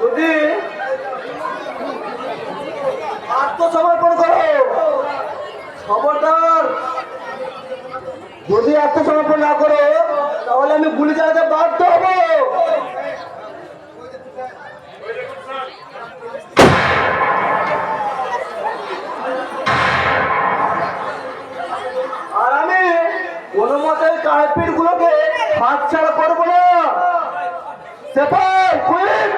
যদি আত্মসমর্পণ করো, খবরদার যদি আত্মসমর্পণ না করো তাহলে আমি গুলি চালাতে বাধ্য হব। আর আমি কোনো মতে কার্পিট গুলোকে হাত ছাড়া করবো না। সেপাই কুইক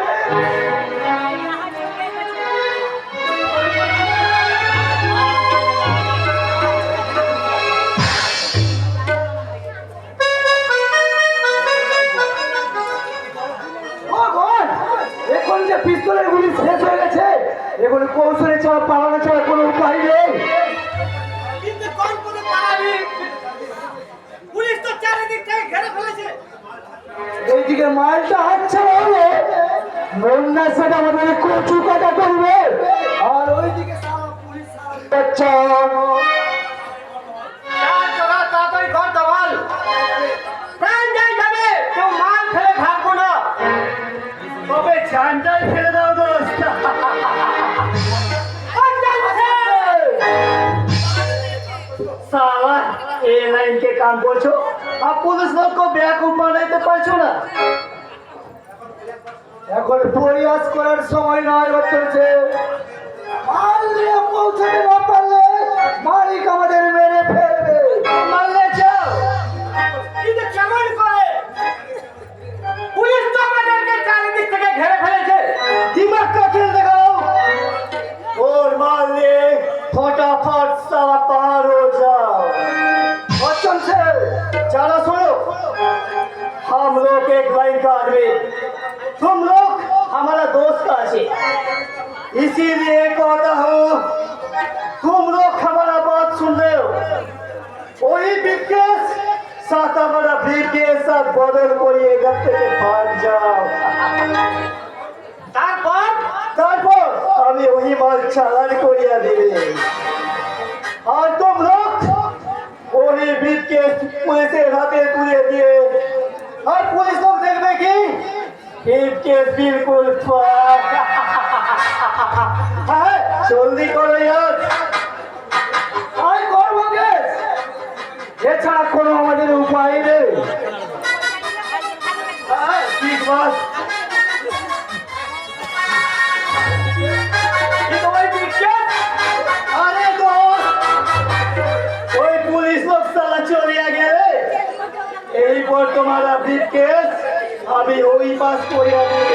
এখন যে পিস্তলের গুলি শেষ হয়ে গেছে, এখন কৌশলে ছাড়া পালানো ছাড়া কোনো উপায় নেই। কিন্তু কোন করে পালাবি? পুলিশ তো চারিদিক থেকে ঘিরে ফেলেছে। এইদিকে মালটা হাত ছাড়া হলে বন্যা সেটা আমাদের কচু কাটা করবে, আর ওইদিকে সারা পুলিশ আচ্ছা তাড়াতাড়ি ঘর দাওয়াল, প্রাণ যাই যাবে, কেউ মাল ফেলে ভাগবো না। তবে জানটাই ফেলে দাও দোস্ত। साला ए लाइन के काम করছো আর পুলিশ লোককে বেয়াকুব বানাইতে পারছো না। এখন পরিহাস করার সময় নয় চলছে। মাল নিয়ে পৌঁছাতে না পারলে মালিক আমাদের মেরে ফেলবে। মারলে যাও, কিন্তু কেমন করে? পুলিশ তো আমাদেরকে চারিদিক থেকে ঘিরে ফেলেছে, দিমাগটা খেল দেখাও। और मार ले फटाफट साला पार हो जाओ। बच्चन से चलो सुनो, हम लोग एक लाइन का आदमी, तुम लोग हमारा दोस्त का है, इसीलिए कहता हूँ तुम लोग हमारा बात सुन रहे हो। वही ब्रीफकेस साथ हमारा ब्रीफकेस साथ बदल করে এখান থেকে ভাগ যাও। তারপর আমি ওই মাল চালান করিয়া দিবে। আর तुम लोग वही ब्रीफकेस পুলিশের হাতে তুলে দিয়ে, আর পুলিশ লোক দেখবে কি ব্রিফকেস বিলকুল হ্যাঁ জলদি করো यार। আই করবো কেস, এছাড়া কোনো আমাদের উপায় নেই। হ্যাঁ ঠিক বাস। अरे दोस्त ওই পুলিশ লোক সালা চলিয়া গেলে এইবার তোমারা ব্রিফকেস আমি ওই পাস করিয়া দেব।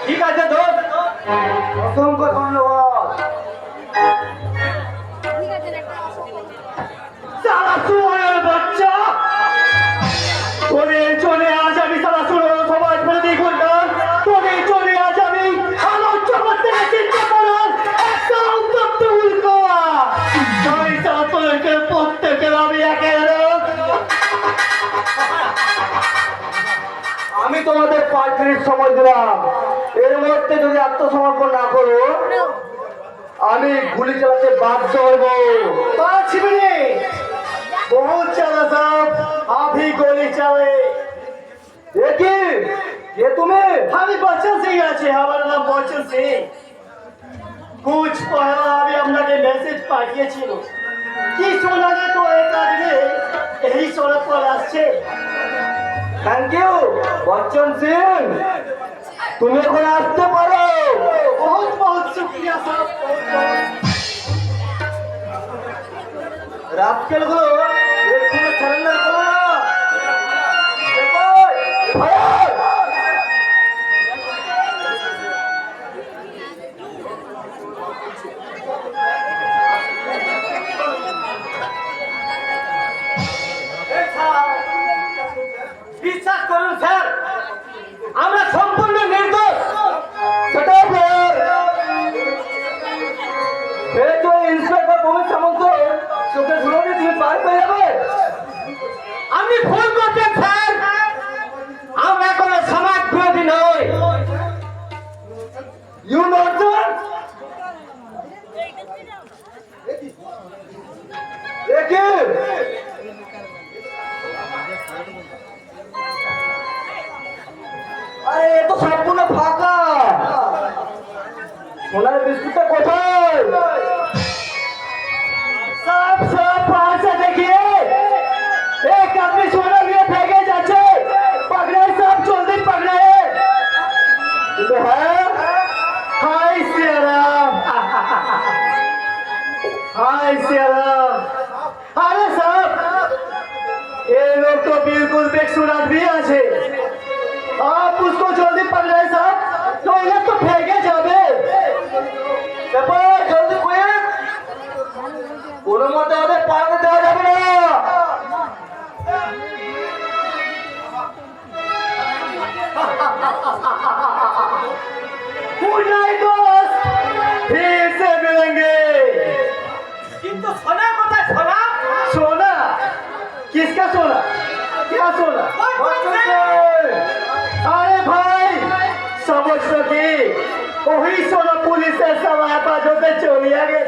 ঠিক আছে দোস্ত, অসংখ্য ধন্যবাদ। সালা শুয়োরের বাচ্চা, তোদের চলে আজ আমি সালা শুয়োর সমাজ বিরোধী গুন্ডা, তোদের চলে আজ আমি আলো জগৎ থেকে চিন্তা করার একটা উদ্যপ্ত উল্কা। তাই সালা তোদেরকে প্রত্যেকের আমি একে আমি তোমাদের 5 মিনিট সময় দিলাম, এর মধ্যে যদি আত্মসমর্পণ না করো আমি গুলি চালাতে বাধ্য হব। 5 मिनट बहुत चला साहब, अभी गोली चले। দেখি কে তুমি? আমি বচন সিং আছে, আমার নাম বচন সিং। कुछ पहला अभी আপনাকে মেসেজ পাঠিয়েছিল কি শোনা যে তো এক আদমি এই সড়ক पर আসছে। থ্যাংক ইউ বচ্চন সিং, তুমি এখন আসতে পারো। बहुत बहुत शुक्रिया साहब, রাস্কেল গুলো এক্ষুনি সারেন্ডার করো না। বিশ্বাস করুন স্যার, আমরা সম্পূর্ণ নির্দোষ। সেটা ইন্সপেক্টর প্রমোদ সামন্ত চোখে ধুলো দিয়ে তুমি পার পেয়ে যাবে। আপনি ভুল করছেন স্যার, আমরা কোনো সমাজ বিরোধী নই। ইউ নট দেখি আরে এ তো সোনার বিস্কুটটা কোথায়? सब सब पास से देखिए, एक आदमी सोना लिए फेंके जाते, पकड़े सब जल्दी पकड़े। तो है, हाय सियाराम, हाय सियाराम। अरे साहब, ये लोग तो बिल्कुल बेकसूर आदमी আছে। आप उसको जल्दी पकड़े साहब, तो इन्हें तो फेंके जाबे। जल्दी कोई কোনো মতে ওদের পালাতে দেওয়া যাবে না। गुड नाइट दोस्त, फिर से मिलेंगे। কিন্তু সোনা কোথায় সোনা? सोना किसका सोना? क्या सोना? अरे भाई समझ तो की वही सोना पुलिस से सवार बाजोते चलिया गए।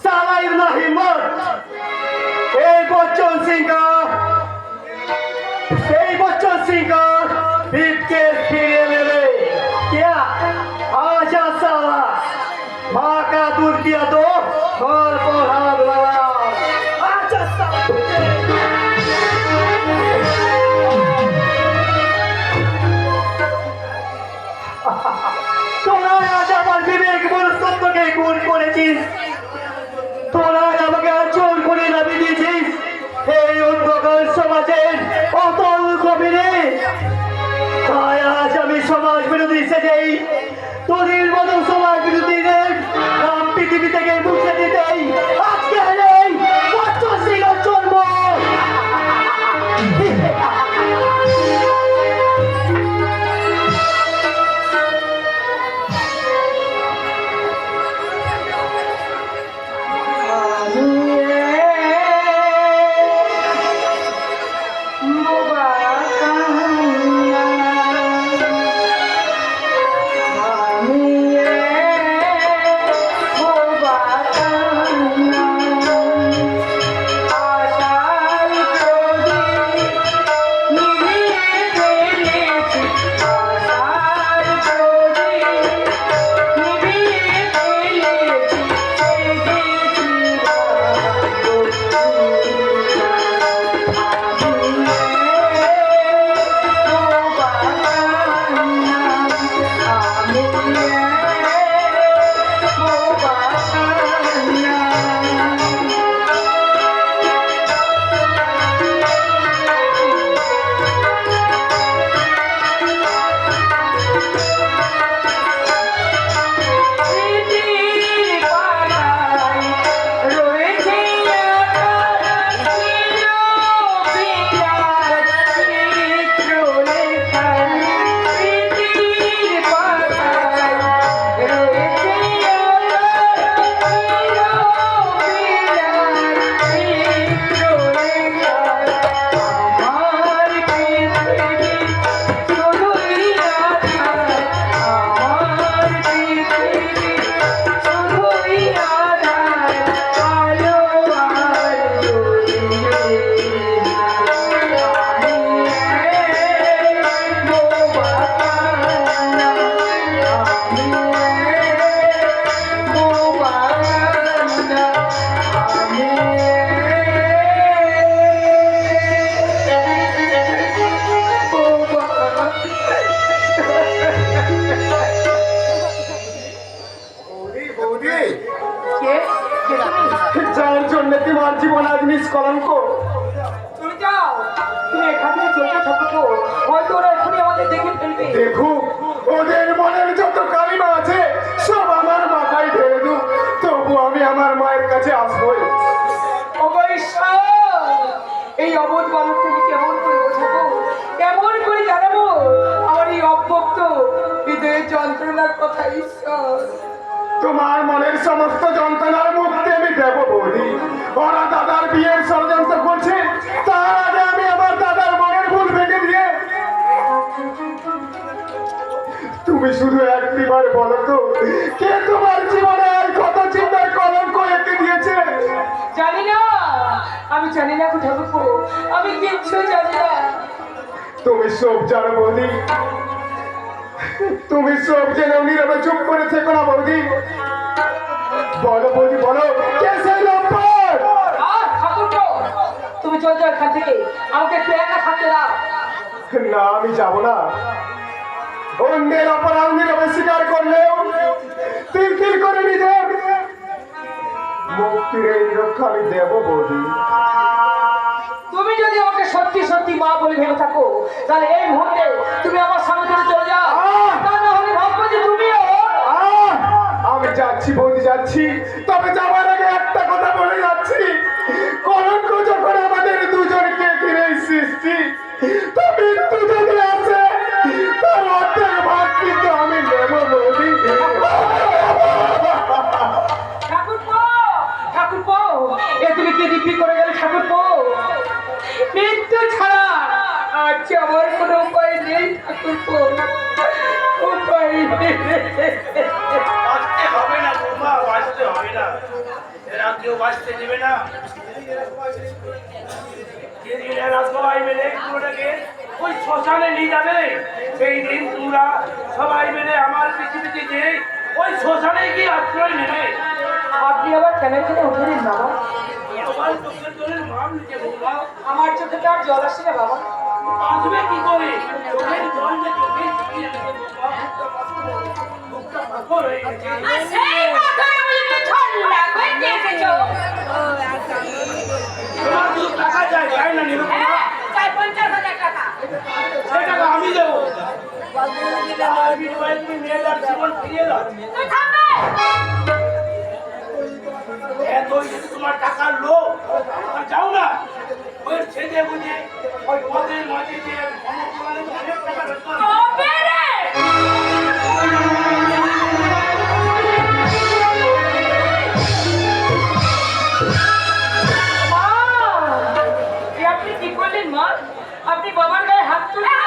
साला इतना हिम्मत बच्चन सिंह का ब्रीफकेस फिरिए ले ले क्या? आजा साला, माँ का दूर किया तो घर को हाथ लगा। आजा साला, তোরা আজ আমার বিবেক মনস্তত্বকে খুন করেছিস, তোরা আমাকে চোর করে নামিয়ে দিয়েছিস এই অন্ধকার সমাজের অতল গভীরে। তাই আজ আমি সমাজ বিরোধী সেজেই তোদের মতো সমাজ বিরোধীদের নাম পৃথিবী থেকে মুছে দিতেই আজকে এই বচ্চন সিংহ জন্ম। যার জন্য তোমার জীবন আজ নিষ্কলঙ্ক। তুমি যাও, তুমি এখান থেকে চলে থাকো, হয়তো ওরা এখনই আমাদের দেখে ফেলবে। দেখুক ওদের মনের যত কালিমা আছে সব আমার মাথায় ঢেলে দু, তবু আমি আমার মায়ের কাছে আসবোই। ওগো ঈশ্বর, এই অবোধ বালকটাকে কেমন করে বোঝাবো, কেমন করে জানাবো আমার এই অভক্ত হৃদয়ের যন্ত্রণার কথা। ঈশ্বর, তোমার মনের সমস্ত যন্ত্রণার মুক্তি আমি দেব বৌদি। ওরা দাদার বিয়ের ষড়যন্ত্র করছে, তার আগে আমি আমার দাদার মনের ভুল ভেঙে দিয়ে তুমি শুধু একটিবার বলো তো কে তোমার জীবনে আর কত চিন্তার কলঙ্ক এঁকে দিয়েছে? জানি না, আমি জানি না গো ঠাকুরপো, আমি কিচ্ছু জানি না। তুমি সব জানো বৌদি, তুমি সব জেনে নীরবে চুপ করে থেকো না বৌদি। বলো বৌদি বলো, কে সেই লম্পট? ঠাকুরপো, তুমি চল যাও এখান থেকে, আমাকে একটু একা থাকতে দাও। না আমি যাব না। অন্যের অপরাধ নীরবে স্বীকার করলেও তিল তিল করে নিজের মুক্তির এই রক্ষা আমি দেবো বৌদি। তুমি যদি আমাকে সত্যি সত্যি মা বলে ভেবে থাকো, তাহলে এই মুহূর্তে তুমি আমার সামনে থেকে চলে যাও। তা না হলে ভাববো যে তুমিও। আমি যাচ্ছি বৌদি, যাচ্ছি। তবে যাওয়ার আগে একটা কথা বলে যাচ্ছি, কলঙ্ক যখন আমাদের দুজনকে ঘিরে সৃষ্টি, তো মৃত্যু যদি আছে তার অর্ধেক ভাগ কিন্তু আমি নেব বৌদি। ঠাকুরপো, ঠাকুরপো, এ তুমি কি দিব্যি করে গেলে ঠাকুরপো? মৃত্যু ছাড়া আজ আমার কোনো উপায় নেই ঠাকুরপো, উপায় নেই। বাঁচতে হবে না বৌমা, বাঁচতে হবে না। এরা কেউ বাঁচতে দেবে না। যেদিন এরা সবাই মিলে পুরোটাকে ওই শ্মশানে নিয়ে যাবে, সেই দিন তোমরা সবাই মিলে আমার পৃথিবীতে যে ওই শ্মশানে গিয়ে আশ্রয় নেবে। আপনি আবার কেন কেন উঠলেন বাবা? আমার চোখের জলের মান নিতে বৌমা, আমার চোখে তো আর জল আসছে না বাবা। বাঁচবে কি করে? চোখের জল যে চোখে শুকিয়ে গেছে বৌমা, মুখটা পাথর হয়ে গেছে। তোমার শুধু টাকা চাই, তাই না নিরুপমা? সেই টাকা আমি দেবো। আমার বিনিময়ে তুমি মেয়েটার জীবন ফিরিয়ে দাও। এতই যদি তোমার টাকার লোভ, তা যাও না ওই ছেলে বুঝে ওই পথের মাঝে যে অনেক টাকা রোজগার মা, এ আপনি কি করলেন মা? আপনি বাবার গায়ে হাত তুললেন?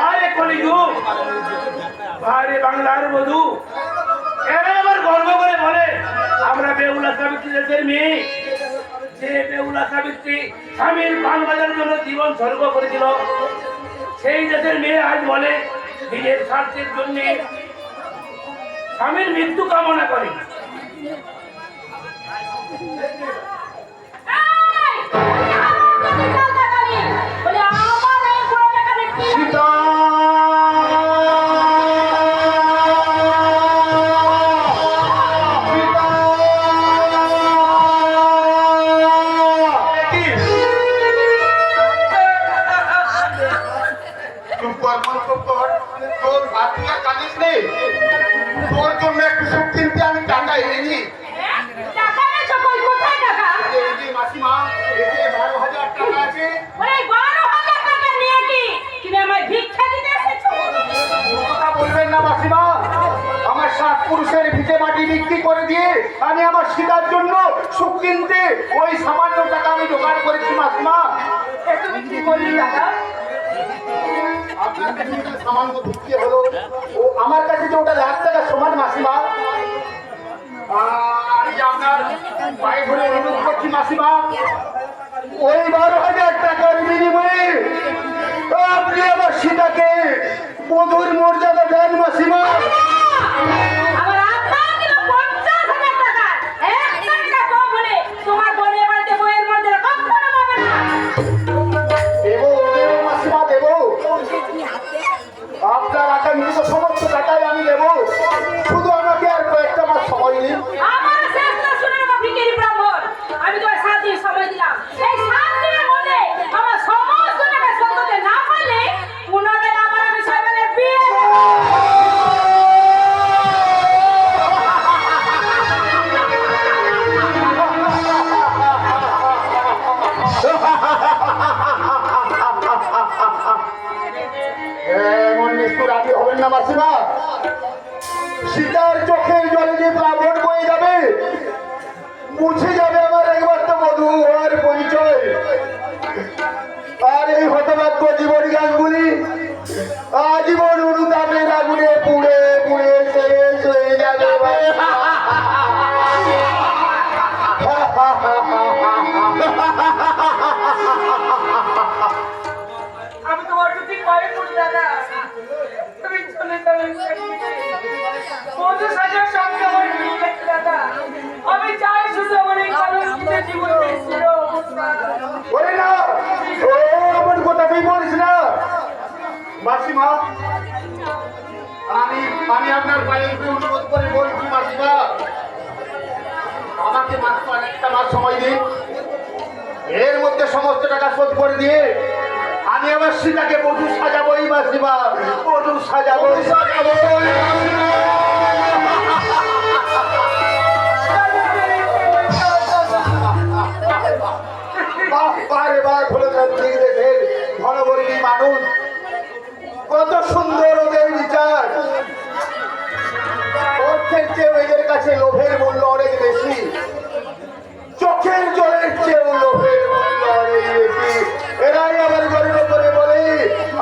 আরে কলিযুগ, আরে বাংলার বধূ, এরা আবার গর্ব করে বলে আমরা বেহুলা সাবিত্রী দেশের মেয়ে। যে বেহুলা সাবিত্রী স্বামীর পান বাজার জন্য জীবন স্বর্গ করেছিল, সেই দেশের মেয়ে আজ বলে নিজের স্বার্থের জন্য স্বামীর মৃত্যু কামনা করে। সীতা! সীতা! চুপ কর, মন চুপ কর। তোর বাচ্চা কাঁদিস নে। তোর জন্য একটু সুখ কিনতে আমি টাকা এনেছি। এই যে মাসিমা, এই যে 12,000 টাকা আছে। কথা বলবেন না মাসিমা। আমার 7 পুরুষের ভিটে মাটি বিক্রি করে দিয়ে আমি আমার সীতার জন্য সুখ কিনতে ওই সামান্য টাকা আমি জোগাড় করেছি মাসিমা। তুমি কি করলি দাদা? আপনার কাছে যেটা সামান্য ভিক্ষে হলো, ও আমার কাছে যে ওটা 1,00,000 টাকা সমান মাসিমা। আর এই যে আপনার পায়ে ধরে অনুরোধ করছি মাসিমা, ওই 12,000 টাকার বিনিময়ে আপনি আমার সীতাকে বধূর মর্যাদা দেন মাসিমা। আমার আত্মা দিল 50,000 টাকা। একটা টাকা কম হলে তোমার বোনের বাড়িতে বইয়ের মধ্যে কখনো পাবে না। দেবো দেবো মাসিমা, দেবো। আপনার আকাঙ্ক্ষিত সমস্ত টাকাই আমি দেবো, শুধু আমাকে আর কয়েকটা মাস সময় দিন। আমার শেষ না শুনে আমার ভিখারি ব্রাহ্মণ। আমি তো 7 দিন সময় দিলাম। এই 7 দিনের মধ্যে আমার সমস্ত টাকা শোধ করতে না পারলে পুনরায় আমার বিষয় বলে বিয়ে এমন নিষ্ঠুর আপনি হবেন না মাসিমা। সীতার চোখের জলে যে প্লাবন বয়ে যাবে, মুছে যাবে আমার একমাত্র বধূ হওয়ার পরিচয়। আর এই হতভাগ্য জীবন গানগুলি আজীবন অনুতাপের আগুনে পুড়ে পুড়ে শেষ হয়ে যাবে। আমি তোমার যদি পায়ে পড়ি দাদা, তুমি চলে যাবে বন্ধু সাজার সঙ্গে আমার মিল গেছে দাদা। আমি চাই শুধু আমার এই কলঙ্কিত জীবনে চির অবসান। ওরে না, ও আমার কথা তুই বলিস না মাসিমা। আমি আপনার পায়ে অনুরোধ করে বলছি মাসিমা, আমাকে মাত্র একটা মাস সময় দিন। এর মধ্যে সমস্ত টাকা শোধ করে দিয়ে আমি আমার সীতাকে বধূ সাজাবোই মাসিমা, বধূ সাজাবোই সাজাবোই। বারে বার ফলতান্ত্রিক দেশের ঘনবর্গী মানুষ, কত সুন্দর ওদের বিচার। অর্থের চেয়ে এদের কাছে লোভের মূল্য অনেক বেশি, চোখের জলের চেয়েও লোভের মূল্য অনেক বেশি। এরাই আবার গর্ব করে বলে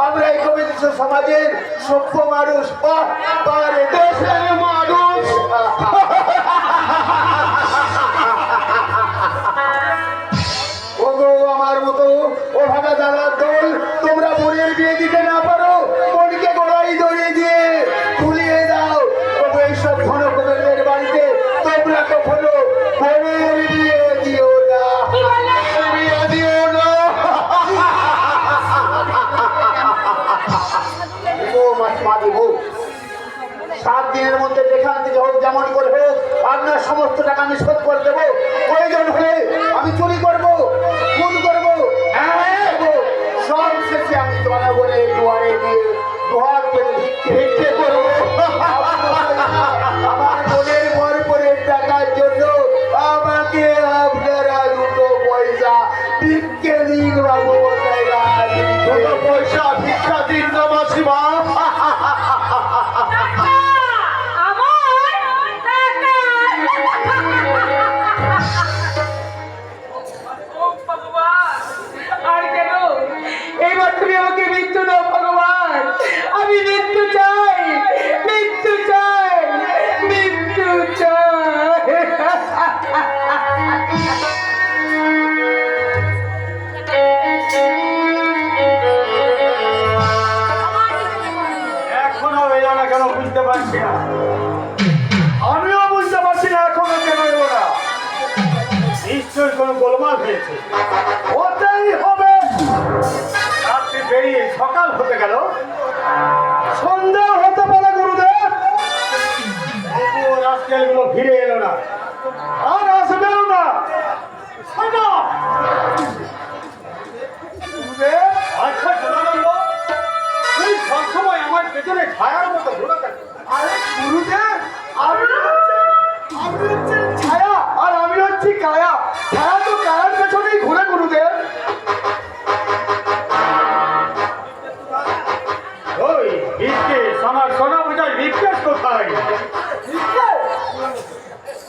আমরা এই কবিদেশ সমাজের সভ্য মানুষ, পারে দেশের মানুষ। ওগো আমার মতো ও ভাগা দাদার দল, তোমরা বোনের বিয়ে দিতে না পারো, বোনকে গলায় দড়িয়ে দিয়ে ভুলিয়ে দাও। ওগো এইসব ঘন কবিদের বাড়িতে তোমরা কখনো বোনের বিয়ে দিও না, বিয়ে দিও না। ও মাসিমা দেবো, 7 দিনের মধ্যে যেখান থেকে হোক যেমন করে হোক আপনার সমস্ত টাকা আমি শোধ করে দেবো। প্রয়োজন হলে আমি চুরি করবো, খুন করবো, সব শেষে আমি জনগণের দুয়ারে গিয়ে দুহাত পেতে ভিক্ষে করবো। আমার বোনের বর করে টাকার জন্য আমাকে আপনারা 2 পয়সা ভিক্ষে দিন বাবু। 2 পয়সা ভিক্ষা দিন না মাসিমা। আর কেন এইবার তুমি আমাকে মৃত্যু দাও ভগবান। আমি মৃত্যু চাই, মৃত্যু চাই, মৃত্যু চাই। এখনো এলো না কেন বুঝতে পারছি না। আমিও বুঝতে পারছি না এখনো কেন এলো না। নিশ্চয়ই কোনো গোলমাল হয়েছে, ওটাই হবে। রাত্রি বেরিয়ে সকাল হতে গেল, সন্ধ্যা হতে পারে গুরুদেব, তবুও রাস্তাগুলো ফিরে এলো না, আর আসবেও না। শোনো গুরুদেব, আচ্ছা জনানন্দ, তুই সবসময় আমার পেছনে ছায়ার মতো ঘোরা কেন? আরে গুরুদেব, আপনি হচ্ছেন ছায়া আর আমি হচ্ছি কায়া। ছায়া তো কায়ার পেছনেই ঘুরে গুরুদেব। ওই বিকেশ, আমার সোনা বোঝায় বিকেশ কোথায়?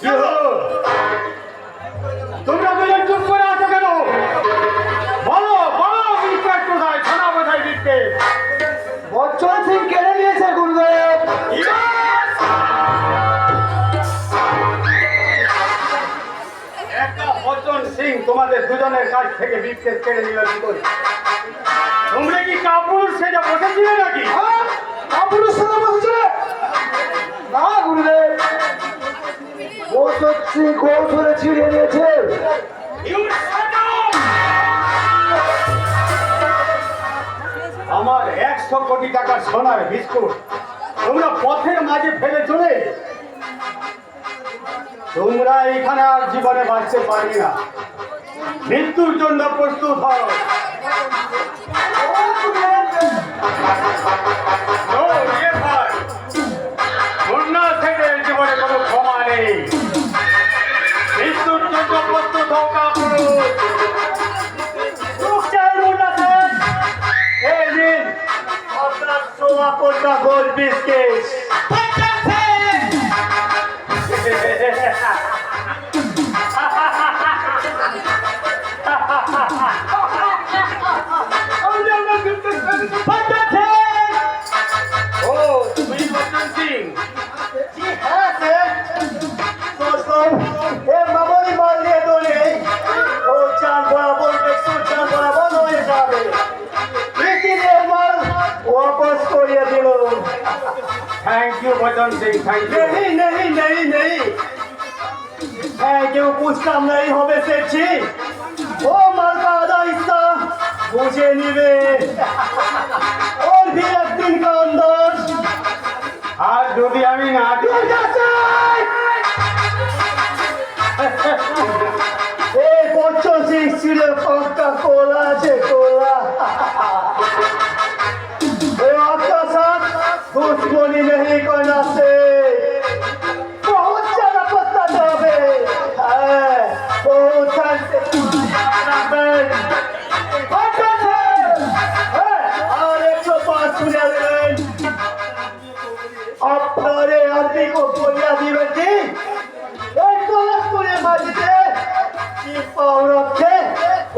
কি হলো? তোমরা দুজন চুপ করে আছো কেন? বলো বলো, বিকেশ কোথায়? সোনা বোঝায় বিকেশ। বচ্চন সিং কেড়ে নিয়েছে গুরুদেব। একটা বচ্চন সিং তোমাদের দুজনের কাছ থেকে বিকেশ কেড়ে নিল কি করে? তোমরা কি কাপুরুষ সেজে বসেছিলে নাকি? কাপুরুষ সেজে বসেছিলে না গুরুদেব, বচ্চন সিং কৌশলে ছিঁড়ে নিয়েছে। আমার 100 কোটি টাকার সোনার বিস্কুট তোমরা পথের মাঝে ফেলে চলে, তোমরা এখানে আর জীবনে বাঁচতে পারবে না। মৃত্যুর জন্য প্রস্তুত হও। বন্যা থেকে জীবনে কোনো ক্ষমা নেই। মৃত্যুর জন্য প্রস্তুত হও কাপুরুষ। এই নিন আপনার সোয়া কোটা গোল biscuit. Ha ha Bachchan Singh ও তুমি বচ্চন সিং जी हाँ सेठ दोस्तों ये मामूली माल लिए तो नहीं वो चांद बराबर एक चांद बराबर हो ये जावे इसीलिए माल वापस को ये दिलो থ্যাংক ইউ বচন সিং, থ্যাংক ইউ। नहीं नहीं नहीं नहीं थैंक यू कुछ काम नहीं होवे सेठ जी वो माल का आधा हिस्सा मुझे निवे और भी एक दिन का अंदर আর যদি আমি না দিই এই বচ্চন সিং ছিল পাক্কা কোলা আছে কোলা वो आपका साथ दुश्मनी नहीं करना से बहुत ज्यादा पत्ता जावे बहुत और 105 सुनिया देवें আপনারে আরবি को बोलिया দিবেন কি এই তোলাস করে মাঝিতে কি পাও রক্ষে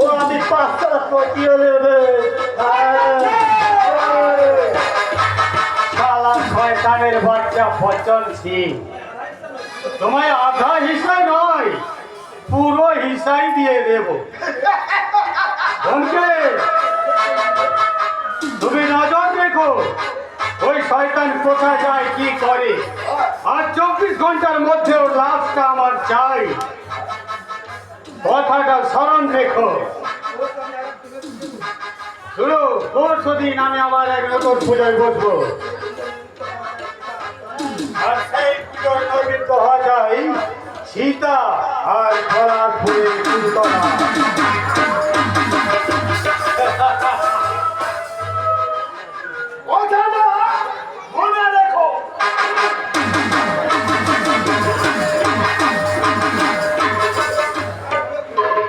ও আমি 5 কোটিও নেবে শালা শয়তানের বাচ্চা বচন সিং, তোমায় আধা হিসা নয় পুরো হিসাই দিয়ে দেব। ব্যোমকেশ, তুমি নজর রেখো ওই শয়তান কোথায় যায় কি করে, আর 24 ঘন্টার মধ্যে ওর লাশটা আমার চাই, কথাটা স্মরণ রেখো। শুনো, পরশু দিন আমি আবার এক নতুন পুজোয় বসবো, আর সেই পুজোর নৈবেদ্য হওয়া যায় সীতা আর ঘোড়ার ফুলের কীর্তনা। কথাটা মনে রেখো।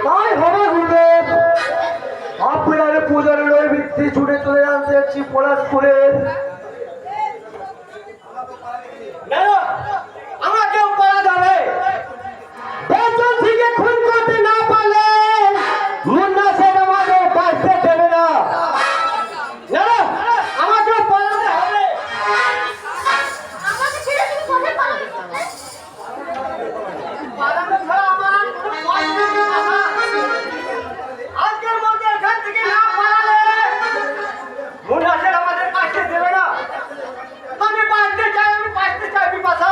তাই হবে গুরুদেব, আপনার পূজার নৈবেদ্যে ছুটে চলে আনতে যাচ্ছি পলাশপুরের। আমরা কেউ পারা যাবে বেতন থেকে খুন করতে না পারলে মুন্না সেন আমাদের বাঁচতে দেবে না আমাকে পালাতে হবে আমাকে ছেড়ে তুমি কোথায় পালাবে? পালাতে ছাড়া আমার কোনো পথ নেই বাবা। আজকের মধ্যে এখান থেকে না পালালে মুন্না সেন আমাদের বাঁচতে দেবে না। আমি বাঁচতে চাই বিপাশা।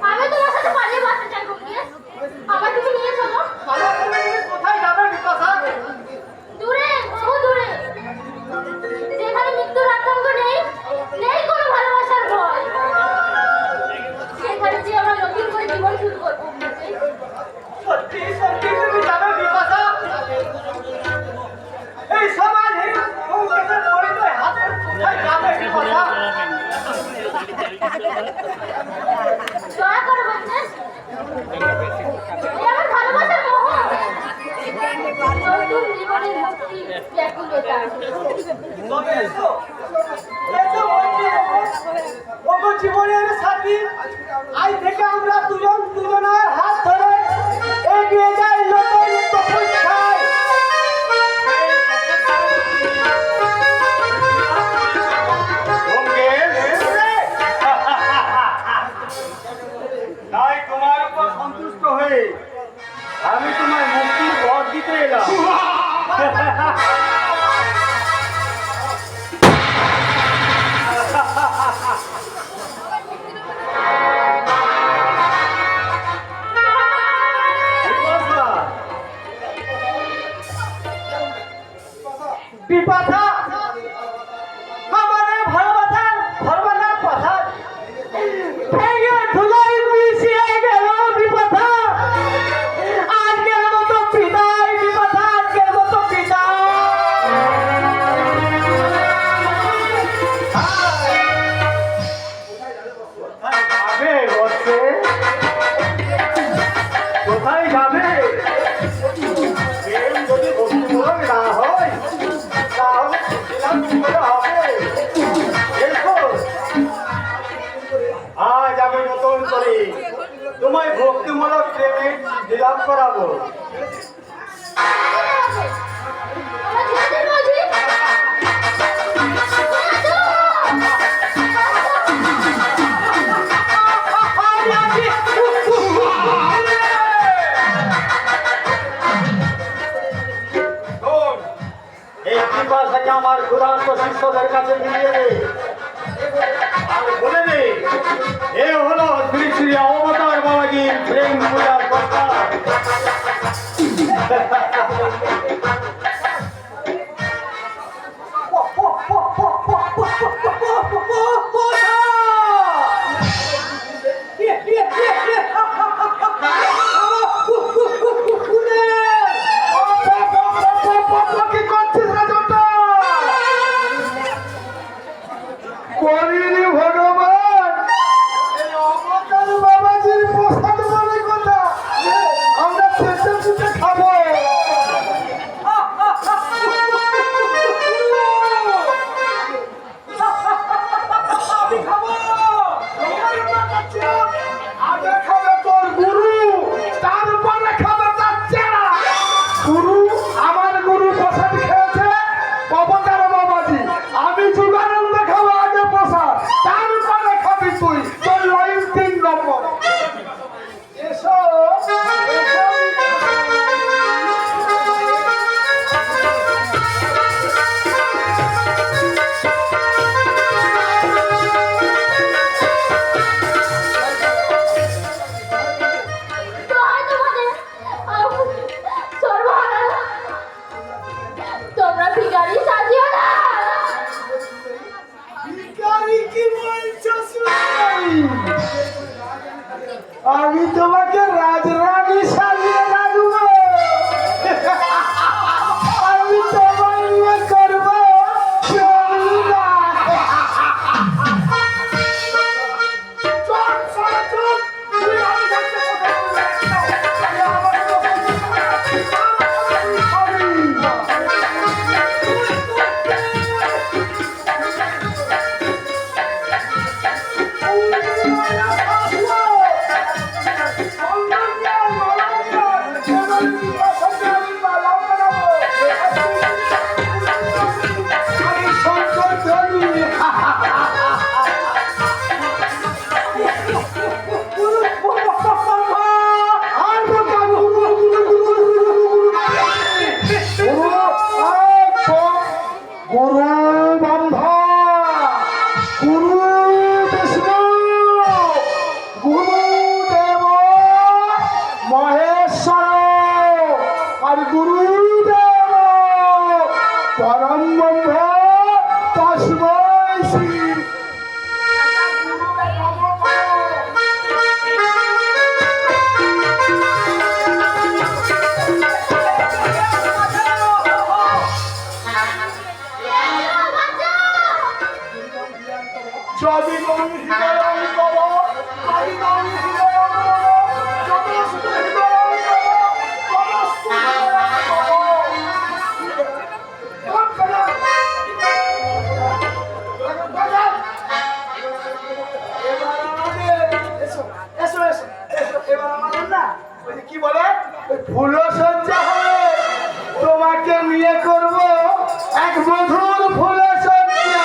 আমি তোমার সাথে পালিয়ে বাঁচতে চাই গুরুদেব। আমার তুমি নিয়ে চলো আমার তুমি কোথায় যাবে বিপাশা? দূরে, বহু দূরে, যেখানে মৃত্যুর আতঙ্ক নেই, নেই কোনো ভালোবাসার ভয়। সেখানে যে আমরা নতুন করে জীবন শুরু করবো। সত্যি সত্যি তুমি যাবে বিপাশা? এই সমাজে কংগ্রেসের পরিচয় হাতে কোথায় যাবে বিপাশা? দয়া করো বন্ধু, আমার ভালোবাসার মোহ, নতুন জীবনের মুক্তি ব্যাকুলতা। তবে এসো বন্ধু, ওগো জীবনের সাথী, আজ থেকে আমরা দুজন দুজনের হাত ধরে এগিয়ে যাই নতুন তপস্যায়। ব্যোমকেশ, তাই তোমার উপর সন্তুষ্ট হয়ে আমি তোমায় মুক্তির বর দিতে এলাম। বিপাশা, আমাদের ভালোবাসার সর্বনাশ কথা ভেঙে ধুলাই মিশিয়ে গেল বিপাশা। আজকের মতো বিদায় বিপাশা, আজকের মতো বিদায়। যাবে বসে, কোথায় যাবে? প্রেম যদি বস্তুমূলক না হয় তাহলে দিলাম কি করে হবে? এসো, আজ আমি নতুন করে তোমায় ভক্তিমূলক প্রেমে দিলাম করাবো। আমার ছেলেদের মাঝে কি বলে ফুল সজ্জা হবে, তোমাকে নিয়ে করব এক মধুর ফুল সজ্জা।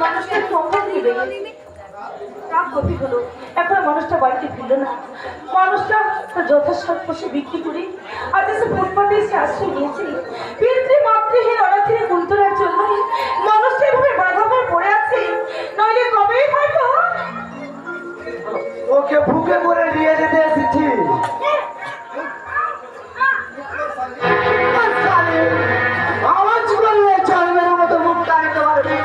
মানুষটা সম্ভব দিবে রাত গভীর হলো, এখনো মানুষটা বাড়িতে ফিরল না। মানুষটা যথাসাধ্য বসে বিক্রি করে আজ এসে ফুটপাতে এসে আশ্রয় নিয়েছে। পিতৃমাতৃহীন অনাথিনী কুন্তলার জন্য মানুষটা এভাবে বাধা হয়ে পড়ে আছে, নইলে কবেই হয়তো ওকে বুকে করে নিয়ে যেতে এসেছি। আমার জীবনে চলবের মতো মুখ টানতে পারবে।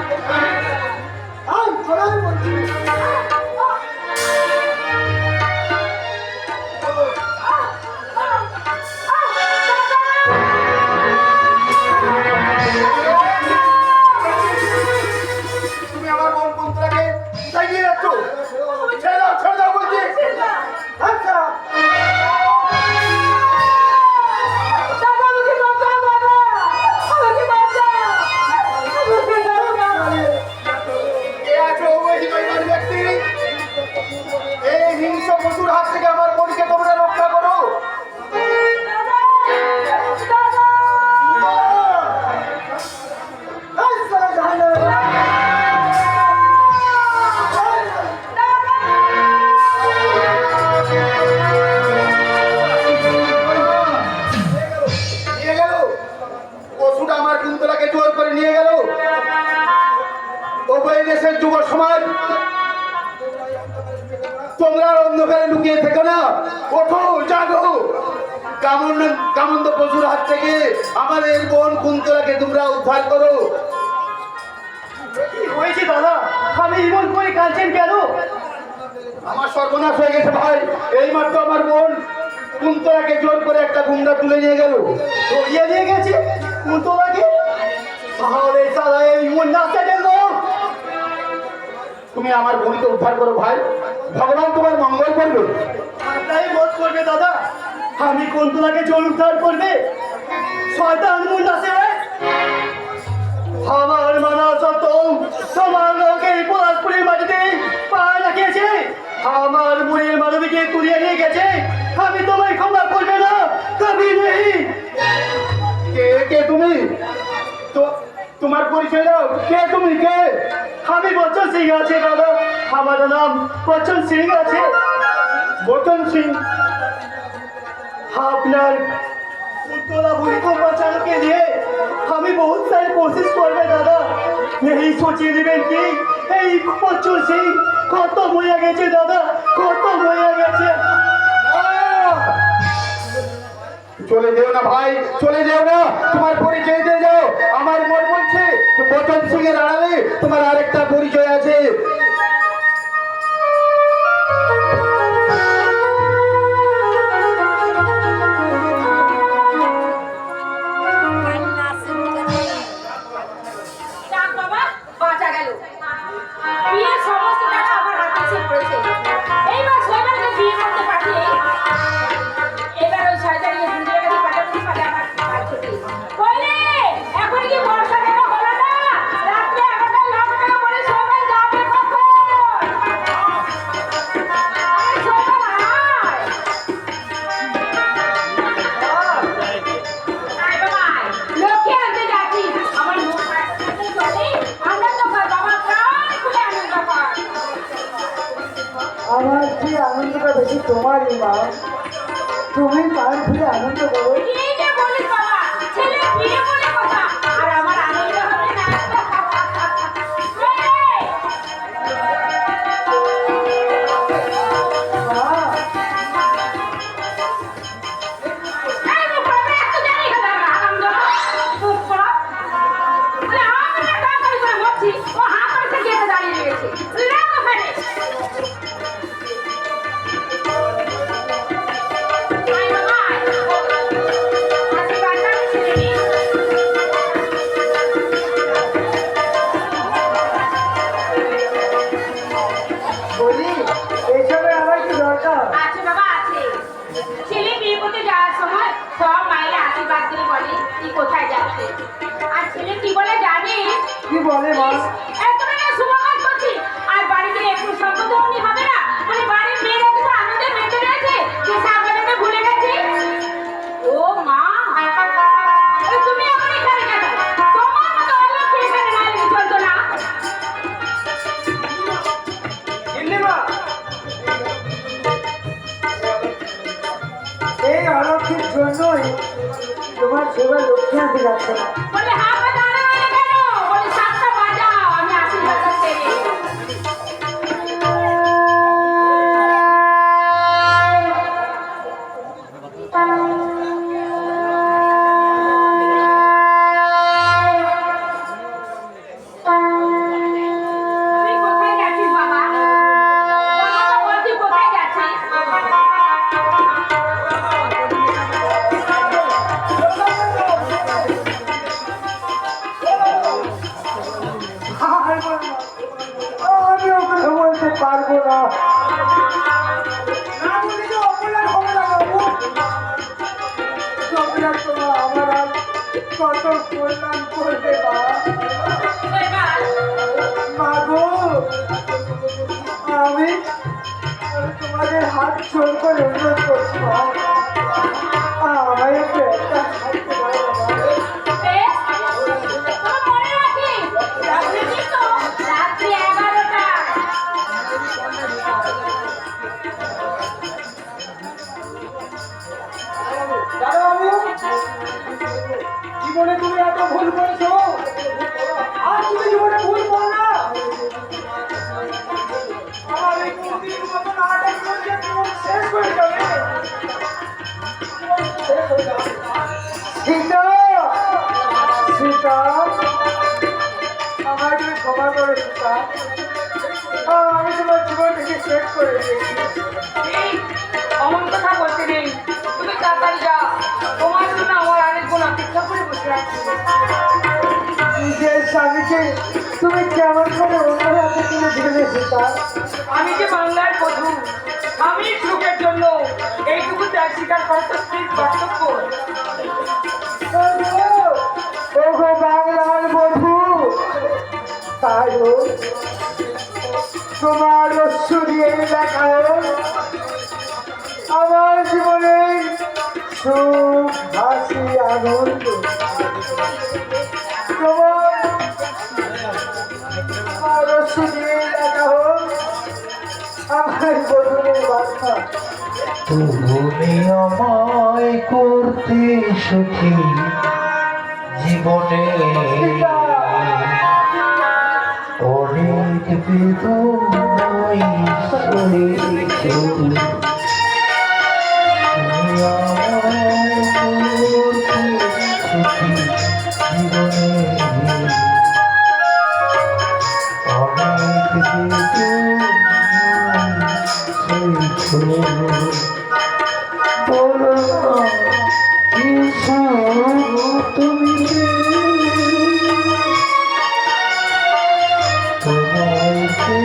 তুমি আমার বোন কুন্তলাকে তাগিয়ে রাখছো, ছেড়ে দাও বলছি। আচ্ছা কে আছো ওই বেইমান ব্যক্তি? এই হিংস্র পশুর হাত থেকে আমার বোনকে তোমরা রক্ষা করো। নিয়ে গেল পশুটা আমার কুন্তলাকে জোর করে নিয়ে গেল। উভয় দেশের যুব সমাজ, তোমরা অন্ধকারে লুকিয়ে থেকো না, ওঠো জাগো। কামন্দ পশুর হাত থেকে আমাদের বোন কুন্তলাকে তোমরা উদ্ধার করো। কি হয়েছে দাদা? আমি এমন করে কাঁদছেন কেন? আমার সর্বনাশ হয়ে গেছে ভাই। এইমাত্র আমার বোন কুন্তলাকে জোর করে একটা গুন্ডা তুলে নিয়ে গেল। ধরিয়ে নিয়ে গেছে কুন্তলাকে? তাহলে সারা এই মন নাচতে গেল। তুমি আমার বোনকে উদ্ধার করো ভাই, ভগবান তোমার মঙ্গল করবে। তাই বোধ করবে দাদা, আমি কুন্তলাকে জল উদ্ধার করবে? শয়তান মন নাচে। আমার মানা সত্ত্বেও তোমার লোকে পলাশপুরের মাটিতে পা রাখিয়েছে, আমার মনের মানবীকে তুলিয়ে নিয়ে গেছে। আমি তোমায় ক্ষমা করবে না, কবি নেই। কে তুমি? তো তোমার পরিচয় দাও, কে তুমি? কে? আমি বচ্চন সিং আছে দাদা, আমার নাম বচ্চন সিং আছে। বচন সিং? আপনার कुंतला बुढ़ी को बचाने के लिए हमें बहुत सारी कोशिश करबे दादा। यही सोचिए दिবেন কি এই বচ্চন সিং খতম হয়ে গেছে দাদা, খতম হয়ে গেছে। চলে যেও না ভাই, চলে যেও না। তোমার পরিচয় দিয়ে যাও। আমার মন বলছে বচন সিং এর আড়ালে তোমার আরেকটা পরিচয় আছে। যাক বাবা, বাঁচা গেল। বিয়ের সমস্ত টাকা আমার হাতে এসে পড়েছে। এইবার শৈবালকে বিয়ে করতে আনন্দটা বেশি তোমারই মা। তুমি প্রাণ খুলে আনন্দ করো। এই যে বলিস বাবা, ছেলে বিয়ে বলে কথা, আর আমার আনন্দ হবে না। মা, এই মুখ করে এত জানি হবে আমার আনন্দ। মুখ করো। বলে আমি না তাড়াতাড়ি করে বলছি, ও হা করে গিয়ে দাঁড়িয়ে রয়েছে। লাগ ওখানে। আয় বাবা, আয়। আশীর্বাদ জানি ছেলে নিয়ে। বলি এইসবের আমার কি দরকার? আছে বাবা আছে। ছেলে বিয়ে করতে যাওয়ার সময় সব মায়েরা আশীর্বাদ করে বলে তুই কোথায় যাচ্ছে। আর ছেলে কি বলে জানিস? কি বলে মা? এতটা না শুভ কাজ করছি আর বাড়িতে একটু সম্পদনি হবে না। মানে বাড়ির মেয়েরা তো আনন্দে মেতে রয়েছে যে সামনে ভুলে গেছি। ও মা, এই তুমি এখন এখানে কেন? তোমার মতো অলক্ষী এখানে না এলে চলতো না। গিন্নিমা, এই অলক্ষীর জন্যই তোমার সেবার লক্ষ্মী আনতে যাচ্ছে না। বলে হা পা দাঁড়া মানে কেন? বলে সাতটা বাজাও আমি আশীর্বাদ ছেড়ে। তুই কোথায় যাচ্ছিস বাবা? বাবা তো বলছি কোথায় যাচ্ছিস? আমি ওকে বলতে পারবো না। না বলি তো অপরাধ হবে না বাবু। অপরাধ তোমার আমার আর কত কল্যাণ করবে মা। এবার মা গো, আমি তোমাদের হাত জোর করে অনুরোধ করছি মা, আমায় একটু একটা খাইতে পারো মা। বেশ, তোর মনে রাখিস, রাত্রি কিন্তু রাত্রি 11টা। দাদা বাবু, জীবনে তুমি এত ভুল করেছো, আর তুমি জীবনে ভুল করো না। আমার এই কুন্তির মতো নাটক করে জীবন শেষ হয়ে যাবে। সীতা, সীতা, আমায় তুমি ক্ষমা করো সীতা। আমি তোমার জীবন থেকে শেষ করে দিয়েছি। এই অমন কথা বলতে নেই, তুমি তাড়াতাড়ি যাও। তোমার জন্য আমার আরেক বোন অপেক্ষা করে বসে আছে। নিজের স্বামীকে তুমি কেমন করে অন্য হাতে তুলে দিলে সীতা? আমি যে বাংলার বধূ, আমি সুখের জন্য এইটুকু ত্যাগ স্বীকার করা তো স্ত্রীর কর্তব্য। ওগো বাংলার বধূ, তাই হোক, তোমার অশ্রু দিয়ে দেখাও আমার জীবনের সুখ, হাসি, আনন্দ। তোমার অশ্রু দিয়ে দেখাও আমার বধূর বার্তা। তুমি আমায় করতে সুখী জীবনে অনেক বেদনায় সয়েছো। তুমি আমায় করতে সুখী জীবনে অনেক বেদনায় সয়েছো। বলো না কিছু তুমি তোমায় দেখেছি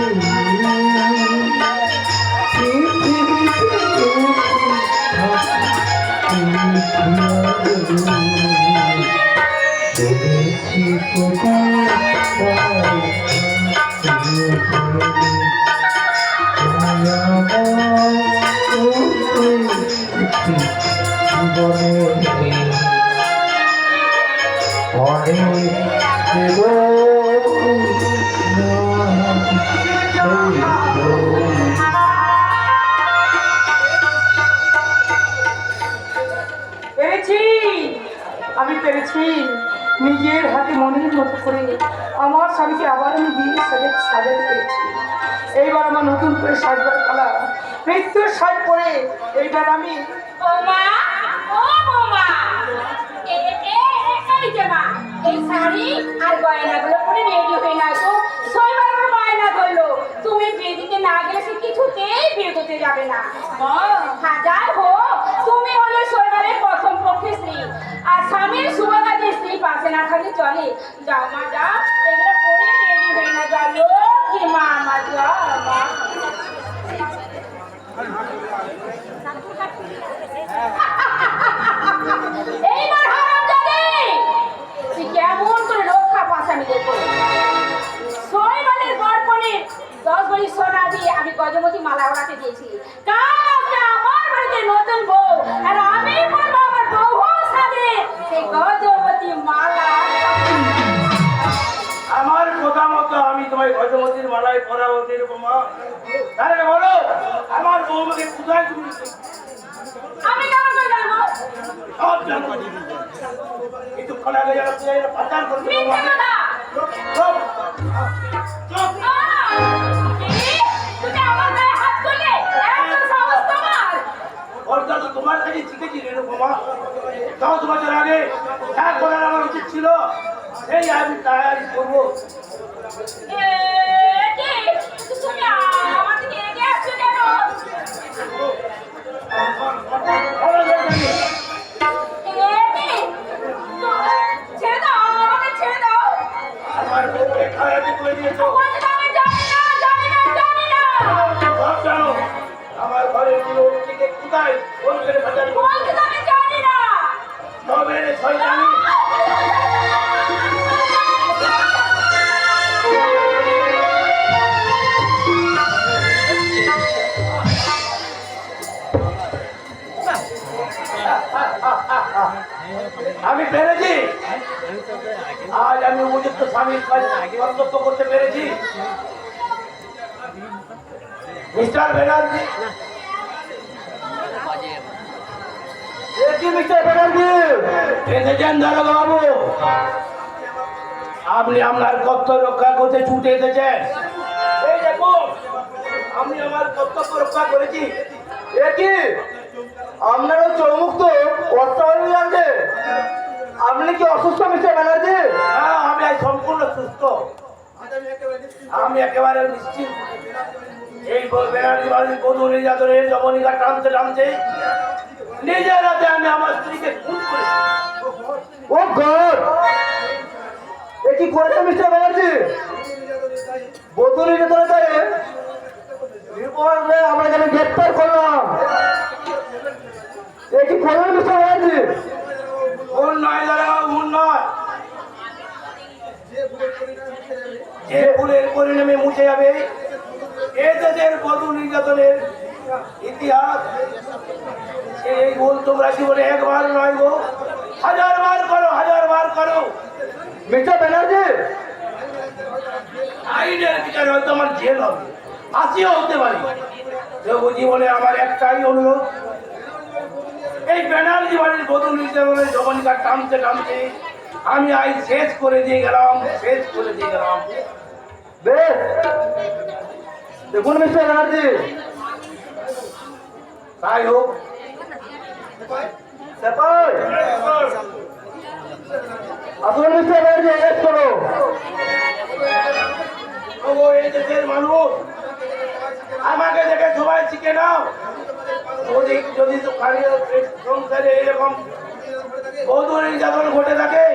মনের মতো করে আমার স্বামীকে আবার আমি বিয়ে সাজাতে পেরেছি। এইবার আমার নতুন করে সাজবার পালা, মৃত্যুর সাজ পরে এইবার আমি বৌমা, ও বৌমা, এই যে মা, এই শাড়ি আর গয়নাগুলো পরে রেডি হয়ে না তো সইবার বায়না করলো তুমি বিয়ে দিতে না গেলে সে কিছুতেই বিয়ে করতে যাবে না। হাজার হোক তুমি হলে সইবারের প্রথম পক্ষে স্ত্রী, আর স্বামীর শুভকাজের স্ত্রী পাশে না থাকলে চলে। যাও মা যাও, এগুলো পরে রেডি হয়ে না যাও কি মা, আমার যাও মা। এইবার হারামজাদে তুই কেমন করে রক্ষা পাস আমি দেখবো। সইবারের গড়পণে 10 ভরি সোনা দিয়ে আমি গজমতি মালা ওড়াতে দিয়েছি। কালকে আমার বাড়িতে নতুন বউ, আর আমি পরবো আমার বউ সাথে সেই গজমতি মালা। আমার কথা মতো আমি তোমায় গজমতির মালায় পরাবো নিরুপমা। তাহলে বলো আমার বৌমাকে কোথায় তুমি? আমি কেমন করে জানবো? সব জানো। কিন্তু খোলাকে যারা তুই এটা পাচার করতে মিথ্যে কথা। চুপ চুপ। তুই আমার গায়ে হাত তুললে এত সাহস তোমার? ওরটা তো তোমার কাছে শিখেছি নিরুপমা। তাও তোমার আগে এক বলার আমার উচিত ছিল, এই আমি তাই করবো। তুমি আমার দিকে এগিয়ে আসছো কেন? ছেড়ে দাও, আমাকে ছেড়ে দাও। আমার বউকে খারাপি করে দিয়েছো। বলতে আমি জানি না, জানি না, জানি না। সব জানো। আমার ঘরের পুরো থেকে কোথায় ফোন করে পাচার করছো? বলতে আমি জানি না। তবে রে শয়তানি। আমি পেরেছি, আজ আমি উপযুক্ত স্বামীর কর্তব্য করতে পেরেছি। মিস্টার ব্যানার্জি, কি মিস্টার ব্যানার্জি? এসেছেন দারোগা বাবু। আপনি আপনার কর্তব্য রক্ষা করতে ছুটে এসেছেন। এই দেখুন, আমি আমার কর্তব্য রক্ষা করেছি। এ কি আপনারও চৌমুক্ত অস্ত্রাবলী লাগছে? আপনি কি অসুস্থ মিস্টার ব্যানার্জি? হ্যাঁ, আমি আজ সম্পূর্ণ সুস্থ, আমি একেবারে নিশ্চিত। এই ব্যানার্জি বাড়ির বধূ নির্যাতনের জবনিকা টানতে টানতে নিজের হাতে আমি আমার স্ত্রীকে খুন করেছি। ও গড, এ কি করেছে মিস্টার ব্যানার্জি? বদলি যেতে চাই আমরা এখানে গ্রেপ্তার করলাম। এ কি করলেন মিস্টার ব্যানার্জি? খুন নয় দাঁড়া, খুন নয়। যে ভুলের পরিণামে মুছে যাবে এ দেশের বধূ নির্যাতনের ইতিহাস, সেই ভুল তোমরা জীবনে একবার নয় গো, 1000 বার করো, 1000 বার করো। মিস্টার ব্যানার্জি, আইনের বিচারে হয়তো আমার জেল হবে, ফাঁসিও হতে পারে। তবু জীবনে আমার একটাই অনুরোধ, এই ব্যানার্জি বাড়ির বধূ নির্যাতনের জবনিকা টানতে টানতে আমি আজ শেষ করে দিয়ে গেলাম, শেষ করে দিয়ে গেলাম। বেশ, দেখুন মিস্টার ব্যানার্জি, তাই হোক। সেপাই আসলে মিস্টার ব্যানার্জি অ্যারেস্ট করো। ও এই দেশের মানুষ, আমাকে দেখে সবাই শিখে নাও। যদি যদি সংসারে এরকম বধূ নির্যাতন ঘটে থাকে,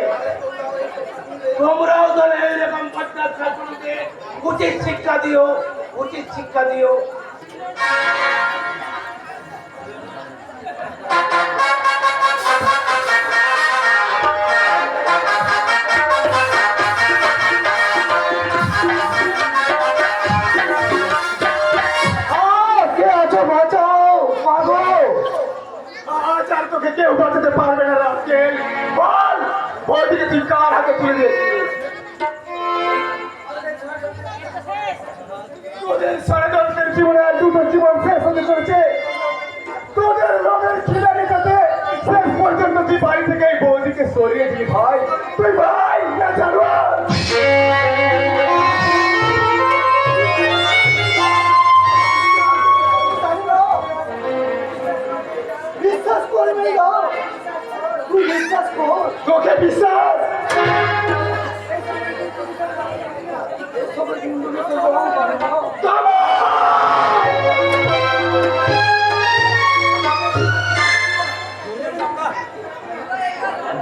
তোমরাও তাহলে এইরকম পঞ্চায়েত শাসনকে উচিত শিক্ষা দিও, উচিত শিক্ষা দিও। কে আছো বাঁচাও, মাগো। আজ আর তোকে কেউ বাঁচাতে পারবে না রাস্কেল। বল, বৌদিকে তুই কার হাতে তুলে দিয়েছিস? তোদের ষড়যন্ত্রের জীবনে আর দুটো জীবন শেষ হতে চলেছে। তোদের রঙের খিলা মেটাতে শেষ পর্যন্ত তুই বাড়ি থেকে এই বৌদিকে সরিয়ে দিলি ভাই। তুই ভাই না জানো কর মেয়েরা, তুই বিশ্বাস কর। তোকে বিশ্বাস এসবের কিন্তু তো জবাব করে না।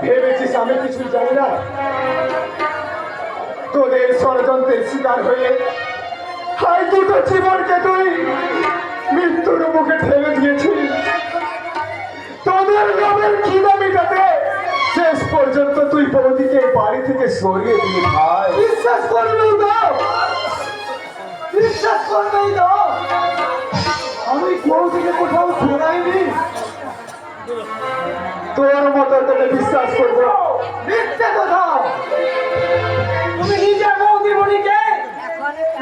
ভেবেছিস আমি কিছুই জানি না? তোদের ষড়যন্ত্রের শিকার হয়ে হাই দুটো জীবনকে তুই মৃত্যুর মুখে ঠেলে দিয়েছিস। তোদের লোভের খিদা মেটাতে শেষ পর্যন্ত তুই বৌদিকে বাড়ি থেকে সরিয়ে দিলি ভাই। বিশ্বাস করবেই তো, বিশ্বাস করবেই তো, আমি বৌদিকে কোথাও ঘোরাইনি। তোর মতো তোকে বিশ্বাস করবো? মিথ্যে কথা। তুমি নিজের বৌদিমণিকে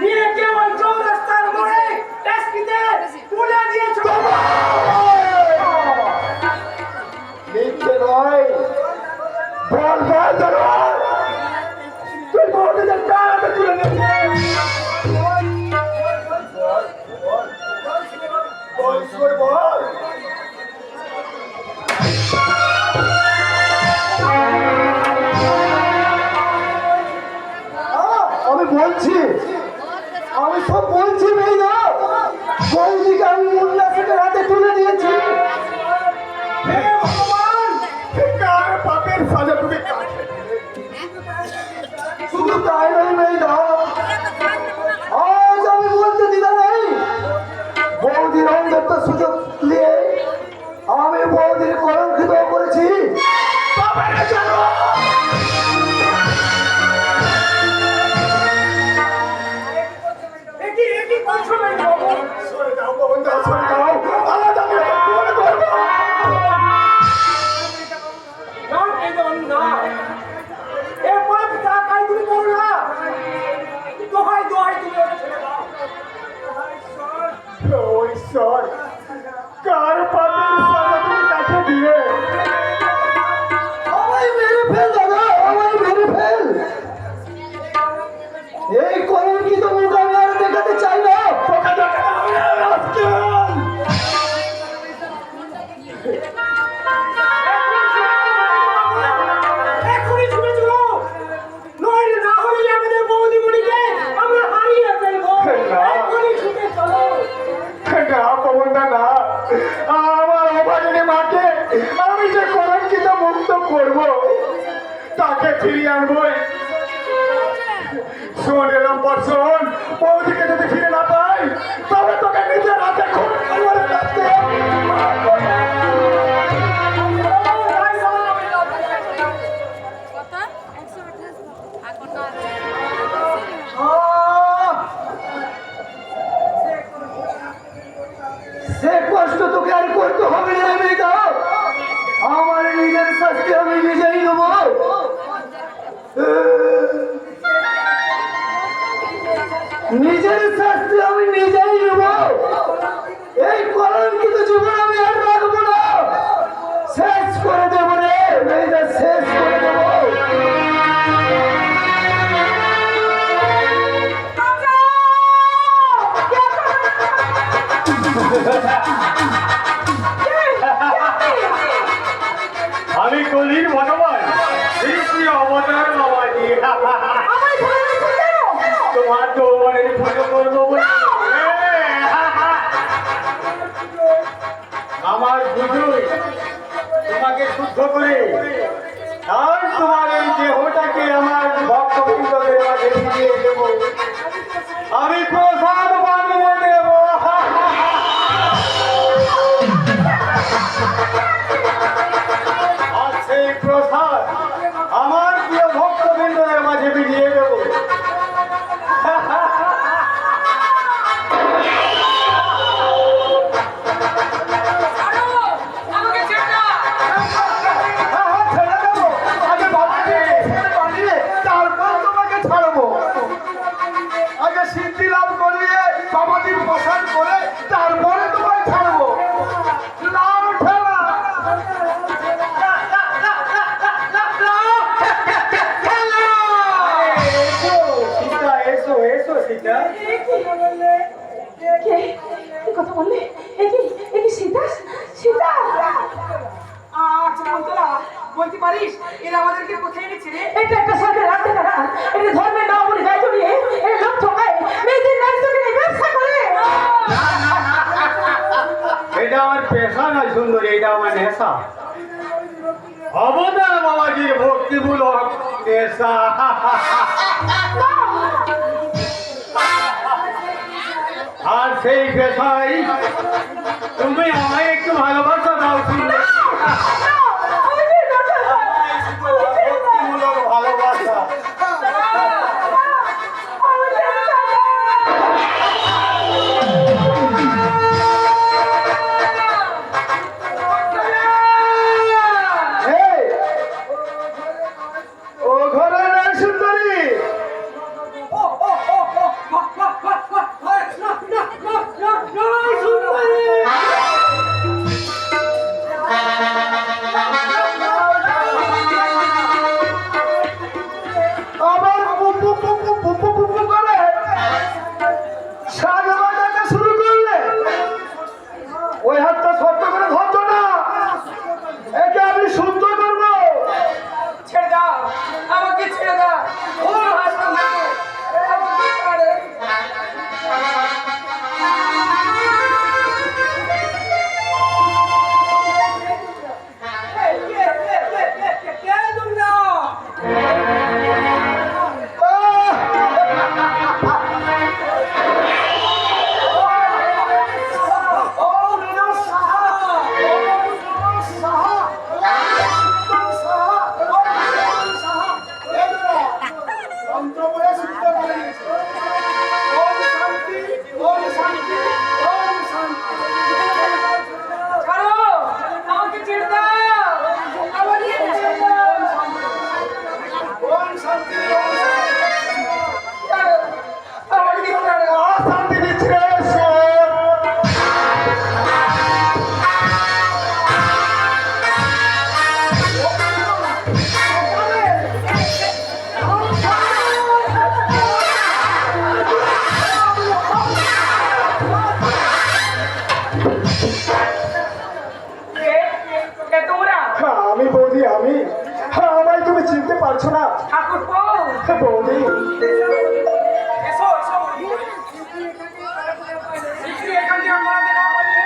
নিয়ে কেবল চৌরাস্তার মোড়ে ট্যাক্সিতে তুলে দিয়েছো। মিথ্যে নয়, বল বল দরবার, তুই বৌদিকে কার হাতে তুলে নিয়েছিস? বল শুনে বল। আমি বলছি, আমি সব বলছি মেয়েরা, বৌদিকে আমি মোল্লা শেখের হাতে তুলে দিয়েছি। হে ভগবান, কার পাপের সাজা তুমি কাটলে? শুধু তাই নয় মেয়েরা, আজ আমি বলতে দিদা নেই, বৌদির অন্ধত্ব সুযোগ নিয়ে আমি বৌদির কলঙ্কিত করেছি। বাবারে জানো, একই বলছো না বাবু। সরে যাও পবন দাও, সরে যাও, আজ আমি মনে করবো। না এজন না, এরপরে যা খাই তুমি বলো না। দোহাই দোহাই তুমি ওকে ছেড়ে দাও। ও ঈশ্বর, কার পাপের সাজা তুমি তাকে দিলে? আমায় মেরে ফেল দাদা, আমায় মেরে ফেল। এই কলঙ্কিত মুখ আমি আর দেখাতে চাই না। তোকে দেখে না আমি আর রাস্কেল। এখনই ছুটে চলো, নইলে না হলে আমাদের বৌদিমণিকে আমরা হারিয়ে ফেলবো। না। এখনই ছুটে চলো। না পবনদা না, আমার অভাগিনী মাকে আমি যে কলঙ্কিত মুক্ত করবো, তাকে ফিরিয়ে আনবই। শোন এরম পর শোন, বৌদিকে যদি ফিরে না পাই তবে তোকে নিজের হাতে খুব করে রাখতে সে কষ্ট তোকে আর করতে হবে না মেয়েটা, আমার নিজের শাস্তি আমি নিজেই নেব। নিজের শাস্তি আমি নিজেই নেব। এই কলঙ্কিত জীবন আমি আর রাখবো না, শেষ করে দেবো রে মেয়েটা, শেষ করে দেবো। আমি কলির ভগবান শ্রী শ্রী অবতার বাবাজি, তোমার যৌবনের পুজো করবো বলে আমার পুজোয় তোমাকে শুদ্ধ করে আর তোমার এই দেহটাকে আমার ভক্তবৃন্দদের মাঝে ফিরিয়ে দেবো, আমি প্রসাদ বানিয়ে দেবো। আর সেই প্রসাদ আমার প্রিয় ভক্তবৃন্দদের মাঝে বিলিয়ে দেবো। আমাকে ছেড়ে দাও। ছেড়ে দেবো, আগে বাবাকে বানিয়ে তারপর তোমাকে ছাড়বো। আগে সিদ্ধি লাভ করিয়ে বাবাজির প্রসাদ করে তারপরে তোমায় ছাড়বো। নাম ঠেলা। এসো সীতা, এসো এসো সীতা। কে? কি কথা বললে? এ কি সীতা? সীতা! বলতে পারিস এরা আমাদেরকে কোথায় এনেছে রে? এটা একটা সরকার রাখতে পারা, এটা ধর্মের নাম বলে গায়ে জড়িয়ে এই লোক ঠকায় মেয়েদের নারীকে নিয়ে ব্যবসা করে। এটা আমার পেশা নয় সুন্দরী, এটা আমার নেশা। অবদান বাবাজির ভক্তিমূলক নেশা। আর সেই পেশায় তুমি আমায় একটু ভালোবাসা দাও সুন্দর। ভক্তিমূলক ভালোবাসা। এই, ও ঘরে নাই সুন্দরী। আবার পুপু পুপু পুপু পুপু করে শাক বাজাতে শুরু করলে। ওই হাতটা শক্ত করে ধরতো না, একে আমি শুদ্ধ করবো। ছেড়ে দাও, আমাকে ছেড়ে দাও। ও হাসতে থাকে, আমাকে ছাড়ে। কে তোমরা? ছাড়ো, আমাকে ছেড়ে দাও, আমাকে ছেড়ে দাও। ছাড়ো, আমাকে ছাড়ো। শান্তি দিচ্ছি রে, কে তোমরা? আমি বৌদি, আমি। আমায় তুমি চিনতে পারছো না ঠাকুরপো, বৌদি? এসো এসো। শিগগিরই এখান থেকে আমাদের না পারলে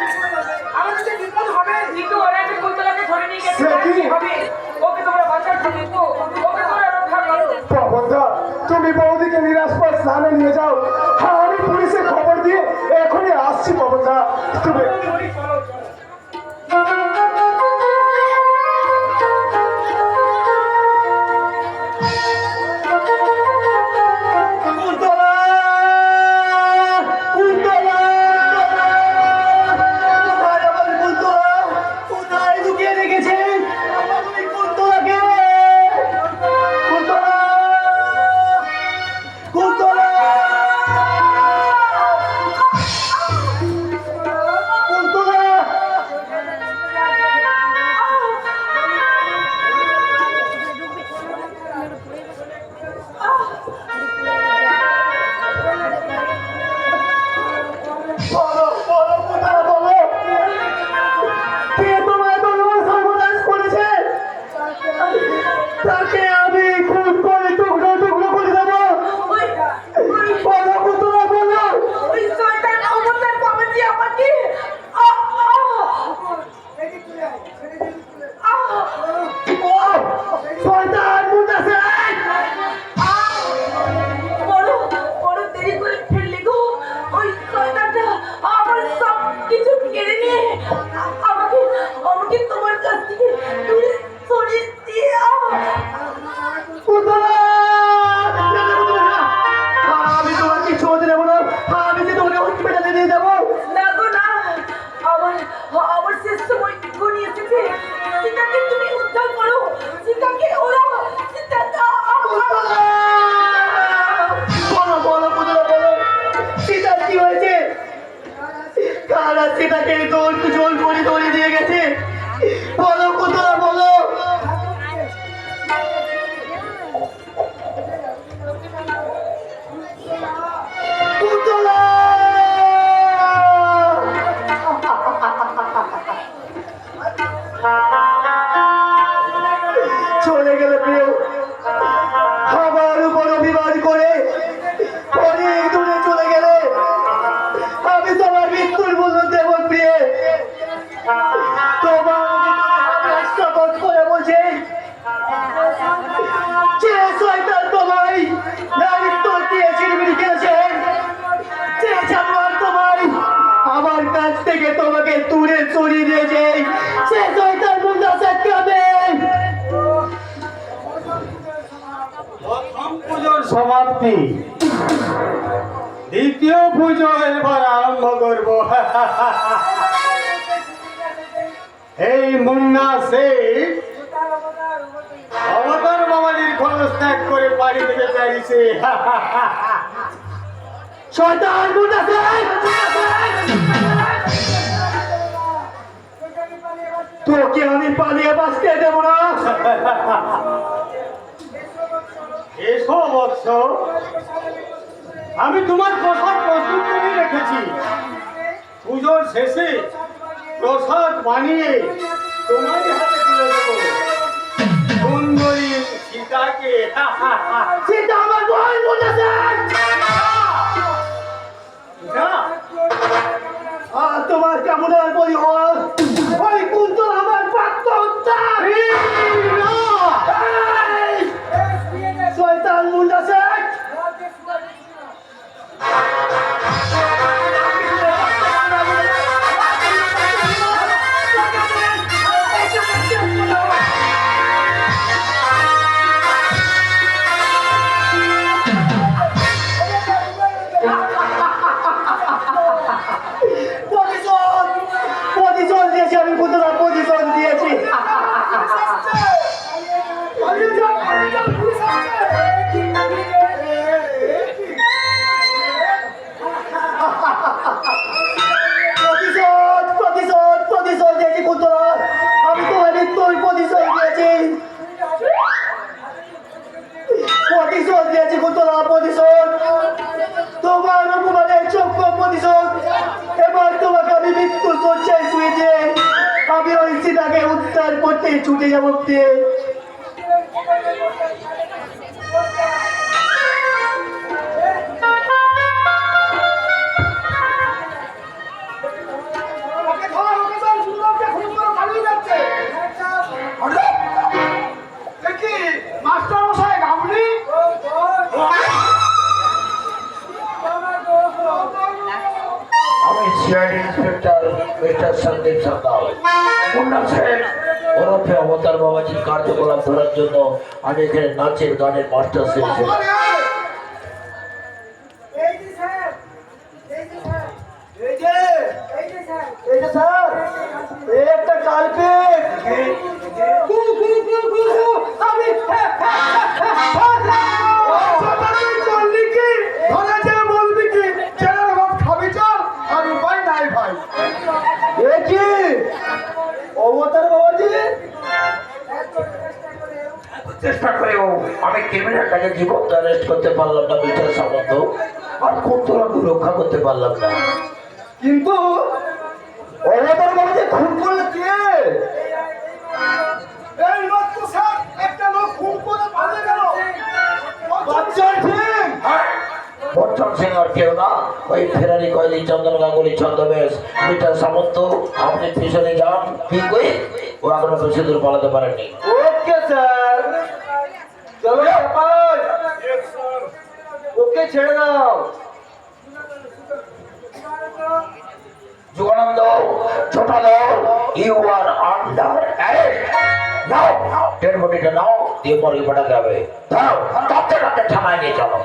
আমাদের যে বিপদ হবে। কিন্তু ওরা যে কুন্তলাকে ধরে নিয়ে গেছে, সে কি? কি হবে? ওকে তোমরা বাঁচার জন্য ওকে তোমরা রক্ষা করো। প্রবন্ধা, তুমি বৌদিকে নিরাপদ স্থানে নিয়ে যাও। আমি পুলিশে খবর দিয়ে এখনই আসছি। প্রবন্ধা, তুমি কুন্তলা, কুন্তলা, কোথায় আমার কুন্তলা? কোথায় লুকিয়ে রেখেছেন আমার ওই কুন্তলাকে? কুন্তলা, কুন্তলা, কুন্তলা। বলো, বলো কুন্তলা, বলো। কে তোমায় বলবো সর্বনাশ করেছে? তাকে আমি খুন করে টুকরো টুকরো করে দেবো। বলো কুন্তলা, বলো। ওই শয়তান অমরদার বাবাজি আমাকে শয়তান মুন্ডাসে। বড় বড় দেরি করে ফেললে গো। ওই শয়তানটা আমার সব কিছু কেড়ে নিয়ে আমাকে আমাকে তোমার কাছ থেকে দূরে সরিয়ে দিয়ে কুন্তলা, আমি তোমার কিছু হতে দেবো না। আমি যে তোমাকে হসপিটালে নিয়ে যাবো। না গো না, আমার আমার শেষ সময় ঘনিয়ে এসেছে। সীতাকে তুমি উদ্ধার করো, সীতাকে ওরা সীতাটা বলো, বলো কুন্তলা, বলো। সীতার কি হয়েছে? কারা সীতাকে দোল জল করে ধরে দিয়ে গেছে? বলো কুন্তলা, বলো। কুন্তলা, সে শয়তান মুন্ডা শেখকে হবে। প্রথম পুজোর সমাপ্তি, দ্বিতীয় পুজো এবার আরম্ভ করব। এই মুন্না সে অবতার বাবাজির খরচ ত্যাগ করে বাড়ি থেকে বেরিয়েছে। শয়তান মুন্ডা শেখ, তোকে আমি পালিয়ে বাঁচতে দেবো না। এসো বৎস, আমি তোমার প্রসাদ প্রস্তুত করে রেখেছি। পুজোর শেষে প্রসাদ বানিয়ে তোমার হাতে তুলে দেবো। সুন্দরী সীতাকে। সীতা আমার বোন মুন্ডা শেখ। না, তোমার কেমন আর বলি হল ওই কুন্তল আমার পাত্র উত্তার। শয়তান মুন্ডা শেখ, প্রতিশোধ দিয়েছি আমি, কুন্তলা প্রতিশোধ দিয়েছি। প্রতিশোধ প্রতিশোধ প্রতিশোধ দিয়েছি কুন্তলা, আমি তোমার মৃত্যুর প্রতিশোধ দিয়েছি। প্রতিশোধ দিয়েছি কুন্তলা, প্রতিশোধ। তোমার অপমানের চক্র প্রতিশোধ। এবার তোমাকে আমি মৃত্যু শয্যায় শুয়ে দিয়ে আমি ওই সীতাকে উদ্ধার করতে ছুটে যাবো। মাস্টার মশাই আপনি? আমি সিআইডি ইন্সপেক্টর মিস্টার সন্দীপ সরকার। মুন্না শেখ ওরফে অবতার বাবাজির কার্যকলাপ ধরার জন্য আমি এখানে নাচের গানের মাস্টার শিখেছি। একটা কালপেট আমি বললি কি ধরে যে বলবি কি ছেলের ভাব খাবি চল, আর উপায় নাই ভাই। এ কি অবতার বাবাজি? চেষ্টা করেও আমি ক্রিমিনালটাকে জীবন্ত অ্যারেস্ট করতে পারলাম না মিস্টার সামন্ত, আর কুন্তলাকে রক্ষা করতে পারলাম না। কিন্তু অবতার বাবাজি খুন করলে কে? এই মাত্র স্যার একটা লোক খুন করে পালিয়ে গেল। বাচ্চার ঠিক বচ্চন সিং আর কেউ না, ওই ফেরারি কয়েলি চন্দন গাঙ্গুলি ছদ্মবেশ মিস্টার সামন্ত। আপনি পিছনে যান, কি কই ও এখনো বেশি দূর পালাতে পারেনি। ওকে স্যার, চলো ব্যাপার, ওকে ছেড়ে দাও। যুগানন্দ, ছোটা দাও, ইউ আর আন্ডার অ্যারেস্ট। নাও ডেড বডিটা নাও, দিয়ে পরে পাঠাতে হবে। দাও কাপতে কাপতে থানায় নিয়ে চলো।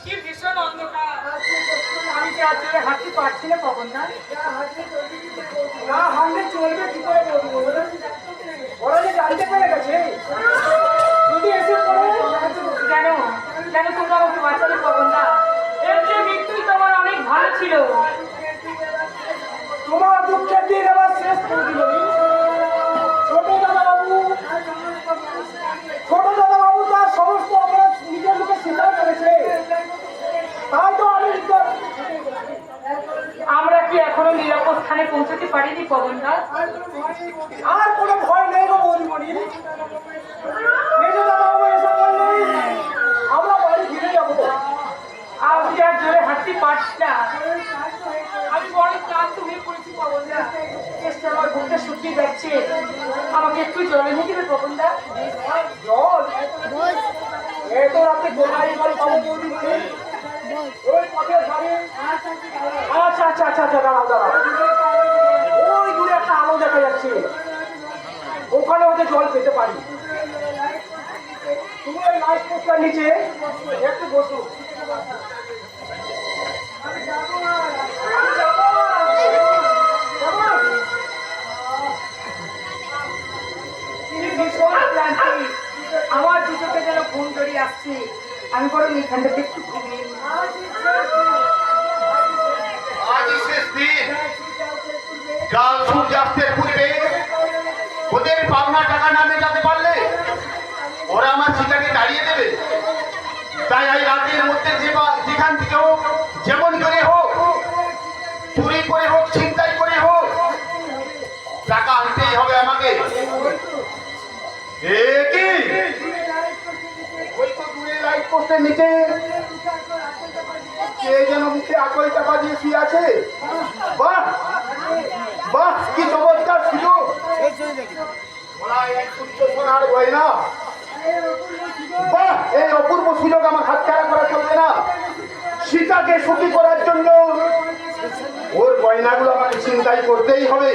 কি ভীষণ অন্ধকার, আমি কি আজ জোরে হাঁটতে পারছি না পবন না। না হামলে চলবে কি করে বলবো? ওরা যে জানতে পেরে গেছে যদি এসে পড়ে কেন কেন তোমরা আমাকে বাঁচালে পবন না? এর চেয়ে মৃত্যুই তোমার অনেক ভালো ছিল। তোমার দিন এবার শেষ করে দিল। ছোট দাদা বাবু তার সমস্ত অপরাধ নিজের মুখে স্বীকার করেছে। তাই তো আমি আমরা কি এখনো নিরাপদ স্থানে পৌঁছতে পারিনি পবনদা? আর কোনো ভয় নেই গো বৌদিমণি। মেজো দাদা বাবু এসে বললেই আমরা বাড়ি ফিরে যাবো। আমি আর জোরে হাঁটতে পারছি না, আমি বড় ক্লান্ত হয়ে পড়েছি পবনদা। চেষ্টা আমার বুকটা শুকিয়ে যাচ্ছে, আমাকে একটু জলে নিয়ে দেবে পবনদা? জল এত রাতে কোথায় জল পাবো বৌদিমণি? ওই পথের ধারে। আচ্ছা আচ্ছা আচ্ছা আচ্ছা, দাঁড়াও দাঁড়াও, ওই দূরে একটা আলো দেখা যাচ্ছে, ওখানে ওদের জল পেতে পারি। তুমি ওই লাইট পোস্টার নিচে একটু বসো। তিনি ভীষণ ক্লান্তি, আমার দু চোখে যেন ঘুম জড়িয়ে আসছে। আমি বরং এখানটাতে একটু ঘুমিয়ে নিই। আজই শেষ দিন। কাল সূর্যাস্তের পূর্বে ওদের পাওনা টাকা না মেটাতে পারলে ওরা আমার চিতাকে তাড়িয়ে দেবে। তাই এই রাতের মধ্যে যেখান থেকে হোক, যেমন করে হোক, চুরি করে হোক, ছিনতাই করে হোক, টাকা আনতেই হবে আমাকে। এ কি ওই তো দূরে লাইট পোস্টের নিচে কে যেন মুখে আকল চাপা দিয়ে শুয়ে আছে। বাহ বাহ, কি চমৎকার সুযোগ! এক সূর্য সোনার গয়না। বাহ, এই অপূর্ব সুযোগ আমার হাতছাড়া করা চলবে না। সীতাকে সুখী করার জন্য ওর গয়নাগুলো আমাকে চিন্তাই করতেই হবে।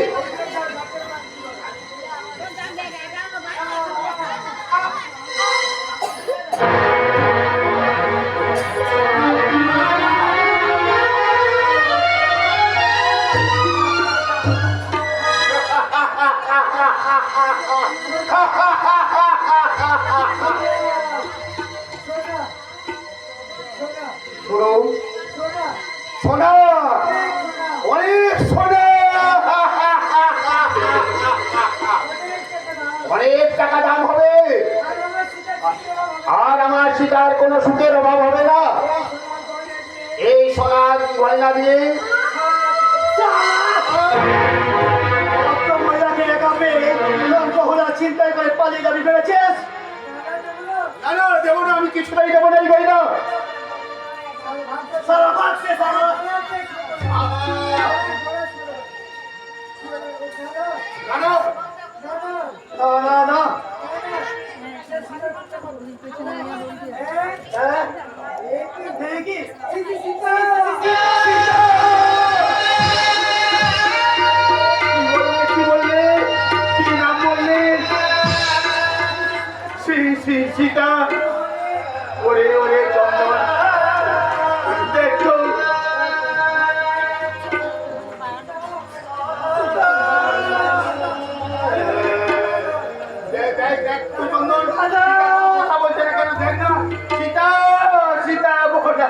সোনা, অনেক সোনা, অনেক টাকা দাম হবে, আর আমার সীতার কোনো সুখের অভাব হবে না। এই সোনার গয়না দিয়ে মহিলাকে একা পেয়ে লঙ্কা চিন্তায় করে পালিয়ে যাবি ভেবেছিস? না দেবো না, আমি কিছুটাই দেবো না এই গয়না। সারা ভাগছে সারা। না না না, দেখি কি বললে, কি নাম বললে? সীতা। ওরে ওরে চন্দন, দেখো দেখ তো চন্দন, কথা বলছে না কেন? দেখ না, সীতা সীতা বলে।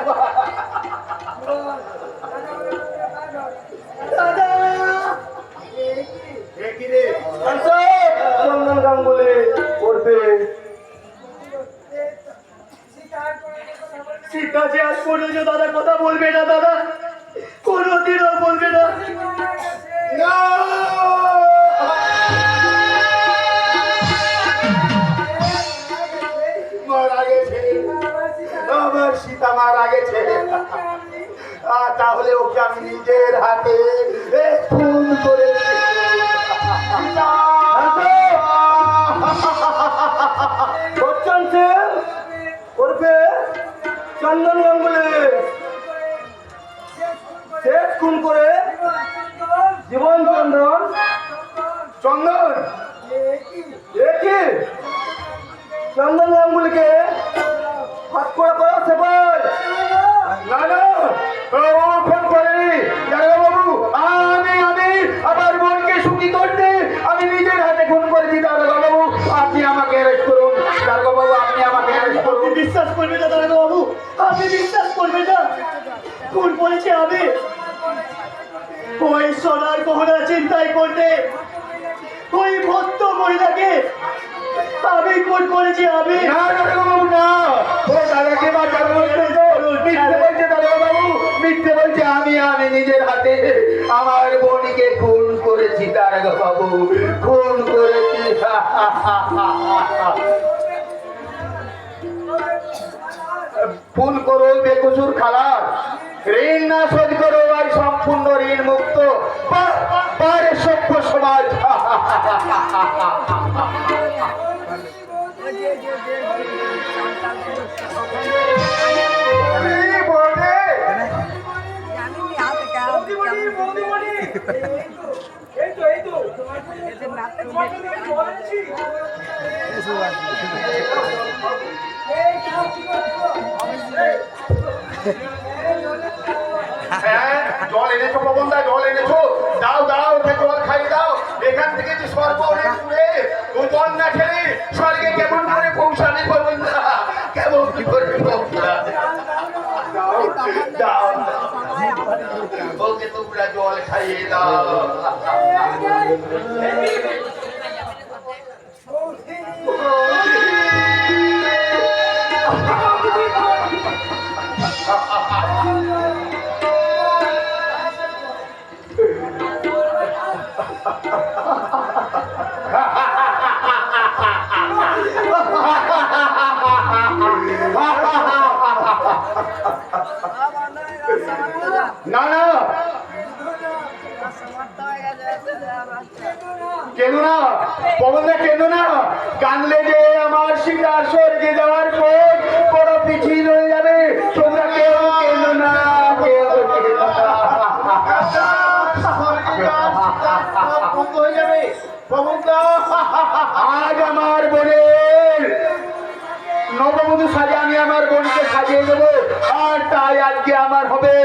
চন্দন গাঙ্গুলি করবে। সীতা যে আজ পর্যন্ত দাদা কথা বলবে না, দাদা কোনোদিনও বলবে না। মারা গেছে, আমার সীতা মারা গেছে। তাহলে ওকে আমি নিজের হাতে খুন করেছি। বচ্চন সিং করবে চন্দন গাঙ্গুলি শেষ খুন করে জীবন চন্দন চন্দন দেখি চন্দন গাঙ্গুলিকে হাত করে করো সেপাই। না না, ফোন করেনি বাবু। আমি আমার বোনকে সুখী করতে আমি নিজের হাতে খুন করেছি। বাবু আপনি আমাকে অ্যারেস্ট করুন। বাবু আপনি আমাকে অ্যারেস্ট করুন। আপনি বিশ্বাস করবেন না দাদা বাবু, আপনি বিশ্বাস করবেন না, খুন করেছি আমি। ওই সোনার গহনা চিন্তাই করতে ওই ভক্ত মহিলাকে আমি খুন করেছি আমি। না দারোগাবাবু না, ও দাদাকে বাঁচানো মিথ্যে বলছে দারোগাবাবু, মিথ্যে বলছে। আমি নিজের হাতে আমার বোনকে খুন করেছি দারোগাবাবু, খুন করেছি। ফুল করো বেকসুর খালাস, ঋণ না শোধ করো আর সম্পূর্ণ ঋণ মুক্ত পারে সভ্য সমাজ। হ্যাঁ, জল এনেছো পবনদা, জল এনেছো, দাও দাও, ওকে জল খাই দাও। এখান থেকে যে স্বর্গ অনেক দূরে, ও জল না খেলে স্বর্গে কেমন করে পৌঁছাবে পবনদা, কেমন কি করে পৌঁছাবে? দাও দাও, ওকে তোমরা জল খাইয়ে দাও। না না, কেন না পবনদা, কেন না? কানলে যে আমার সীতা স্বর্গে যাওয়ার পর বড় পিছিয়ে হয়ে যাবে। তোমরা কেউ কেন না, কেউ কেন না। বন্ধ হয়ে যাবে পবনদা। আজ আমার বোনের নববধূ সাজে আমি আমার বোনকে সাজিয়ে দেবো, আর তাই আজকে আমার হবে